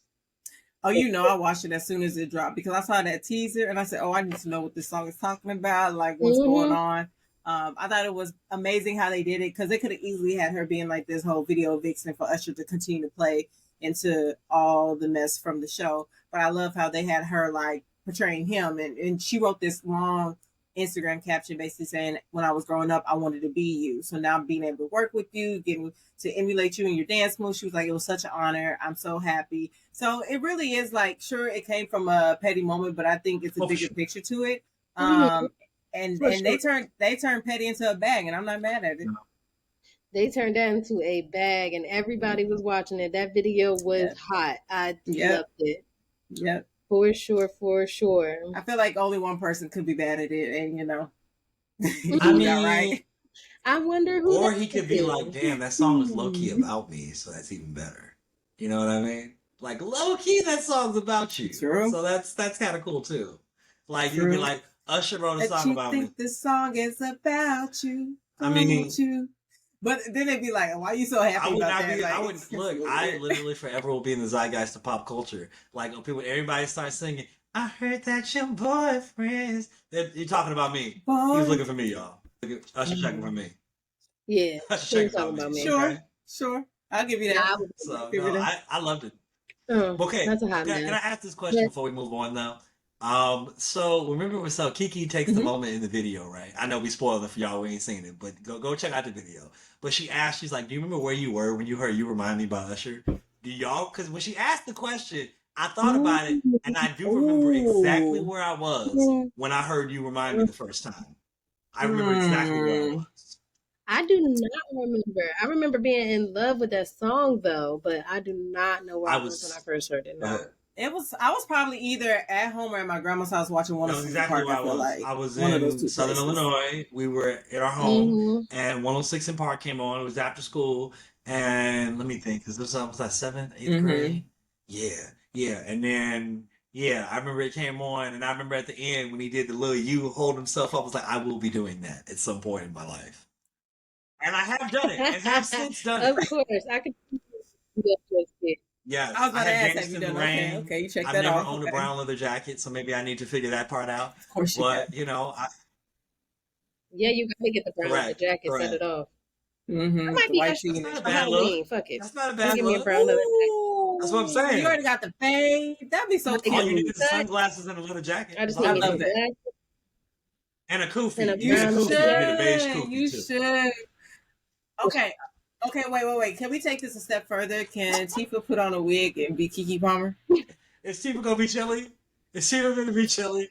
Oh, I watched it as soon as it dropped because I saw that teaser and I said, oh, I need to know what this song is talking about, like what's going on. I thought it was amazing how they did it because they could have easily had her being like this whole video vixen for Usher to continue to play into all the mess from the show. But I love how they had her like portraying him. And she wrote this long Instagram caption basically saying, when I was growing up, I wanted to be you. So now being able to work with you, getting to emulate you in your dance moves, she was like, it was such an honor. I'm so happy. So it really is like, sure, it came from a petty moment, but I think it's a bigger picture to it. And they turned petty into a bag, and I'm not mad at it. They turned that into a bag, and everybody was watching it. That video was hot. I loved it. Yep. For sure. I feel like only one person could be bad at it, and I mean, right? I wonder who. Or he could be like, damn, that song is low key about me, so that's even better. You know what I mean? Like low key, that song's about you. True. So that's kind of cool too. Like you'd be like, Usher wrote a song about me. Think this song is about you? I mean, you? But then they'd be like, "Why are you so happy I would about not that?" be. Like, I would look. I literally forever will be in the zeitgeist of pop culture. Like when people, everybody starts singing. I heard that your boyfriends. You're talking about me. He was looking for me, y'all. Usher checking for me. Yeah, Usher he was checking talking about about me. me. Sure, Okay. sure. I'll give you Nah, that. I would. So Give no, you that. I loved it. Oh, Okay, that's a hot can I mess. ask this question But before we move on though? So remember, so Keke takes the Mhm. moment in the video, right? I know we spoiled it for y'all. We ain't seen it, but go check out the video. But she asked, she's like, "Do you remember where you were when you heard 'You Remind Me' by Usher?" Do y'all? Because when she asked the question, I thought about it, and I do remember exactly Ooh. where I was when I heard "You Remind Me" the first time. I remember exactly where I Hmm. was. I do not remember. I remember being in love with that song though, but I do not know where I I was when I was. first heard it. Go No. ahead. I was probably either at home or at my grandma's house watching That was 106 exactly Park. where I I feel was. like I was one of those in two Southern places. Illinois. We were at our home, Mm-hmm. and 106 in Park came on. It was after school, and let me think, because this was like seventh, eighth Mm-hmm. grade. Yeah, yeah, and then yeah, I remember it came on, and I remember at the end when he did the little "you" hold himself up. I was like, I will be doing that at some point in my life, and I have done it, and have since done it. Of course, I could. Yeah, I Yes, was I about to have ask, have danced you in the done okay? rain. Okay, you check I've that never off. owned a Okay. brown leather jacket, so maybe I need to figure that part out. Of course you have. But you know, yeah, you gotta get the brown leather correct, jacket, set it correct. off. I Mm-hmm. might The be white Usher That's tee. not a for bad look. Halloween. Fuck it. That's not a Don't bad give me a look. brown leather jacket. That's what I'm Ooh, you saying. already got the fade. That'd be I'm so about to get All you some need is the cute. cut. sunglasses and a little jacket. I That's just all need I me you love some need. that. black And a and a kufi. You need You a brown leather kufi. You need a jacket. beige should. kufi You too. should. Okay. Okay, wait. Can we take this a step further? Can Tifa put on a wig and be Keke Palmer? Is Tifa gonna be chilly? Is Tifa gonna be chilly?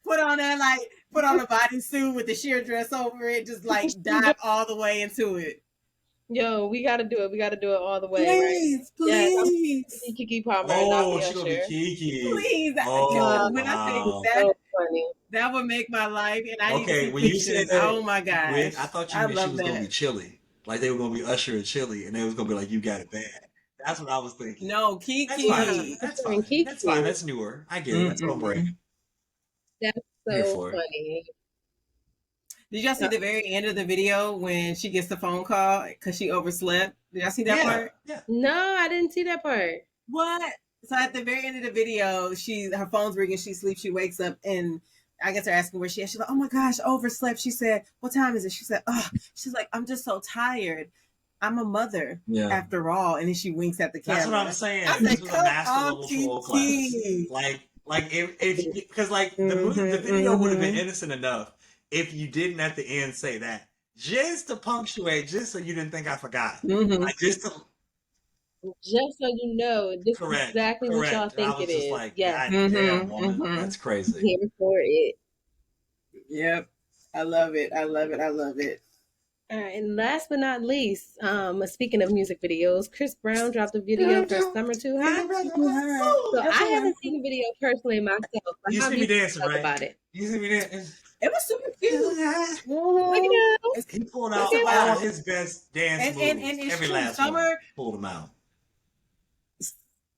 Put on a bodysuit with the sheer dress over it, just like dive all the way into it. Yo, we gotta do it. We gotta do it all the way, right? Please, Yes, I'm gonna please, be Keke Palmer and not Oh, be she gonna be Usher. Kiki. please. Oh When I say wow. that, So funny. that would make my life, and I need to Okay, see when you pictures. said Oh my wig, gosh, I thought you I meant she love was gonna be that. chilly. Like they were gonna be Usher and chilly, and they was gonna be like, "You got it bad." That's what I was thinking. No, That's fine. Nah, Kiki. That's Usher and fine. That's fine. Keke. That's newer. I get it. That's on brand. Mm-mm. That's I'm here so for it. funny. Did y'all see Uh, the very end of the video when she gets the phone call because she overslept? Did y'all see that Yeah, part? yeah. no, I didn't see that part. What? So at the very end of the video, her phone's ringing, she sleeps, she wakes up, and I guess they're asking where she is. She's like, "Oh my gosh, overslept." She said, "What time is it?" She said, "Oh," she's like, "I'm just so tired. I'm a mother Yeah. after all." And then she winks at the That's what I'm camera. I saying. This said, was a "Come master on, level flow class. Kiki." Like if because like the Mm-hmm, video would have been mm-hmm. innocent enough if you didn't at the end say that just to punctuate, just so you didn't think I forgot. Mm-hmm. Like just to Just so you know, this is correct, exactly what y'all correct. And I think it was just is. like, Yes, God damn, Mm-hmm. woman, Mm-hmm. that's I'm crazy. here for it. Yep. I love it. I love it. I love it. All right, and last but not least, speaking of music videos, Chris Brown dropped a video for "Summer Too Hot." Too hot. So I Okay. haven't seen the video personally myself, but You how see do me you feel dancing, right? about it? You see me dancing. It was super cute. Look Mm-hmm. at him. It's, He pulled it's out a Look all at vibe. him. his best dance And moves. it's Every true. last one. Summer, Pulled them out.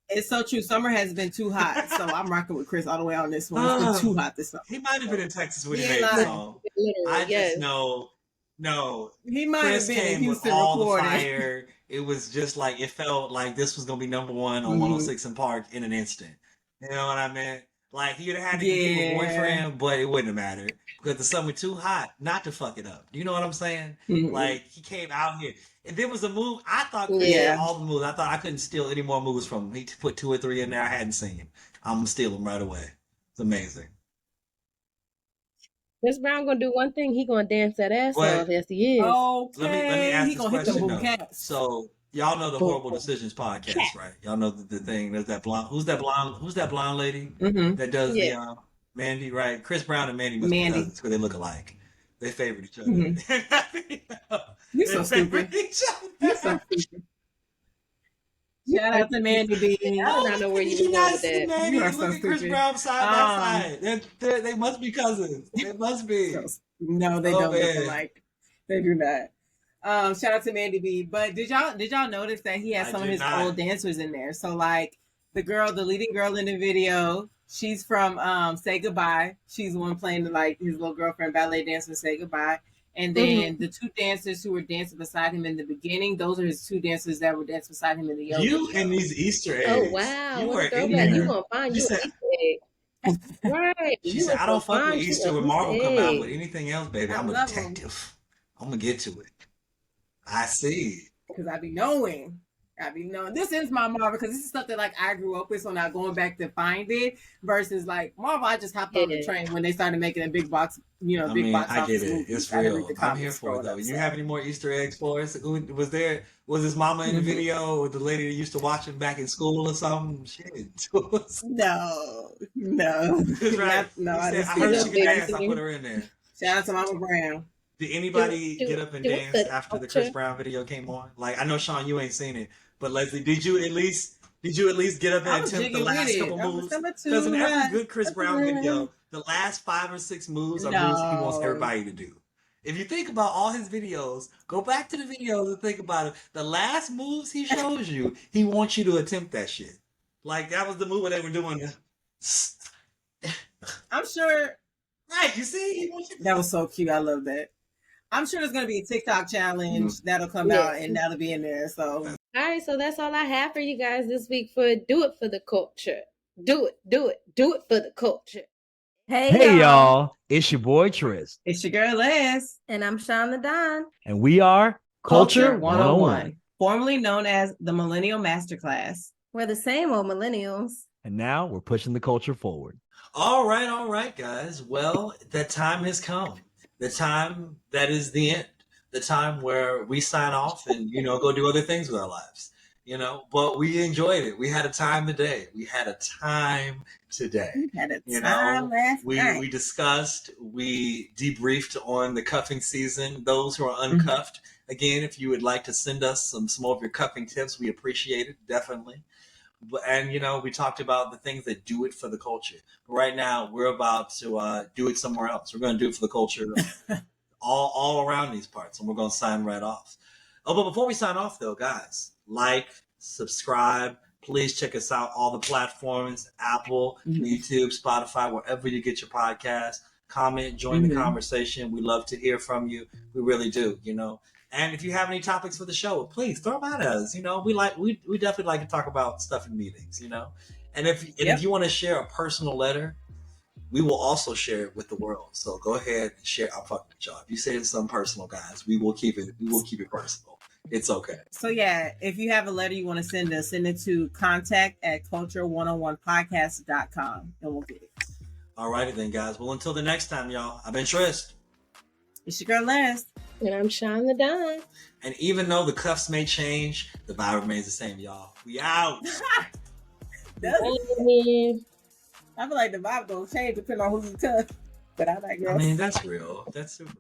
it's so true. Summer has been too hot. So I'm rocking with Chris all the way on this one. It's been Oh, too hot this summer. he might have been in Texas when He he ain't made the Literally, lying. song. I just yes. know, no, He might have Chris been in came with Houston all the recording. fire. It was just like, it felt like this was going to be number one on Mm-hmm. 106 and Park in an instant. You know what I mean? Like, he'd have had to compete with Yeah. Boyfriend, but it wouldn't have mattered because the summer too hot not to fuck it up. You know what I'm saying? Mm-hmm. Like, he came out here. And there was a move. I thought Chris had Yeah. Yeah. all the moves. I thought I couldn't steal any more moves from him. He put 2 or 3 in there I hadn't seen. I'm going to steal them right away. It's amazing. Chris Brown gonna do one thing. He gonna dance that ass off. But Yes, he is. let me Okay. ask He this gonna hit them question boom though. cats. So y'all know the Boom, Horrible boom, Decisions cat. podcast, right? Y'all know the thing. There's that blonde. Who's that blonde lady Mm-hmm. that does Yeah. the Mandy? Right? Chris Brown and Mandy must be Mandy. cousins because they look alike. They favorite each other. Mm-hmm. You're They so favorite stupid. each You're so other. stupid. Shout out to Mandy I did B. not know where you Did was you going not with see that. Mandy You are and so look at Chris stupid. Brown side by side? They must be cousins. They must So, be. no, they Oh don't look man, alike. They do not. Shout out to Mandy B. But did y'all notice that he had I some of did his not. old dancers in there? So like the leading girl in the video, she's from Say Goodbye. She's the one playing like his little girlfriend ballet dancer Say Goodbye. And then the two dancers who were dancing beside him in the beginning, those are his two dancers that were dancing beside him in the yoga You video. and these Easter eggs. Oh wow, You what are a in throwback! You there. gonna find She you an said, Easter egg, right? she You said, gonna I go don't fuck with find you Easter. an When Easter Marvel come out with egg. anything else, baby, I I'm a love them detective. I'm gonna get to it. I see. because I be knowing. This is my Marvel because this is stuff that like I grew up with, so now going back to find it versus like Marvel, I just hopped on the Yeah. train when they started making a big box, I big mean, box I get office it. movies. It's I didn't read real. the I'm here comics for it growing though. up. You So. have any more Easter eggs for us? Was there? Was his mama in the video, or the lady that used to watch him back in school or something? Shit. No, That's right. no. He I said, didn't I see heard She's she a them. could baby dance. I put singer. her in there. Shout out to Mama Brown. Did Do it, anybody do get it, up and do it dance for the after the Chris culture. Brown video came on? Like, I know Sean, you ain't seen it, but Leslie, did you at least get up I and was attempt the jigging with last it. couple I was moves? number Because in two. every good Chris Brown No. video, the last 5 or 6 moves are moves he wants everybody to do. If you think about all his videos, go back to the videos and think about it. The last moves he shows you, he wants you to attempt that shit. Like that was the move where they were doing. I'm sure Right, you see, he wants you to that was so cute. I love that. I'm sure there's gonna be a TikTok challenge that'll come Yeah. out and that'll be in there. So All right, so that's all I have for you guys this week for Do It for the Culture. Do it, do it, do it for the culture. Hey, y'all. It's your boy Tris. it's your girl Les. And I'm Sean the Don. And we are Culture Culture 101, 101. formerly known as the Millennial Masterclass. We're the same old millennials. And now we're pushing the culture forward. All right, guys. Well, that time has come. The time that is the end. The time where we sign off and, go do other things with our lives. But we enjoyed it. We had a time today. We had a time today. We had a time last night. We discussed, we debriefed on the cuffing season. Those who are uncuffed, again, if you would like to send us some more of your cuffing tips, we appreciate it, definitely. And we talked about the things that do it for the culture. But right now, we're about to do it somewhere else. We're going to do it for the culture all around these parts, and we're going to sign right off. Oh, but before we sign off, though, guys, like, subscribe. Please check us out all the platforms: Apple, YouTube, Spotify, wherever you get your podcast. Comment, join the conversation. We love to hear from you. We really do. And if you have any topics for the show, please throw them at us. We definitely like to talk about stuff in meetings. And if you want to share a personal letter, we will also share it with the world. So go ahead and share. I'm fucking with y'all. If you say it's something personal, guys, we will keep it. We will keep it personal. It's okay. So yeah, if you have a letter you want to send us, send it to contact@culture101podcast.com and we'll get it. All righty then, guys. Well, until the next time, y'all. I've been Trist. It's your girl Les. And I'm Sean the Don. And even though the cuffs may change, the vibe remains the same, y'all. We out. I feel like the vibe don't change depending on who you touch. But I digress. I mean, that's real. That's super.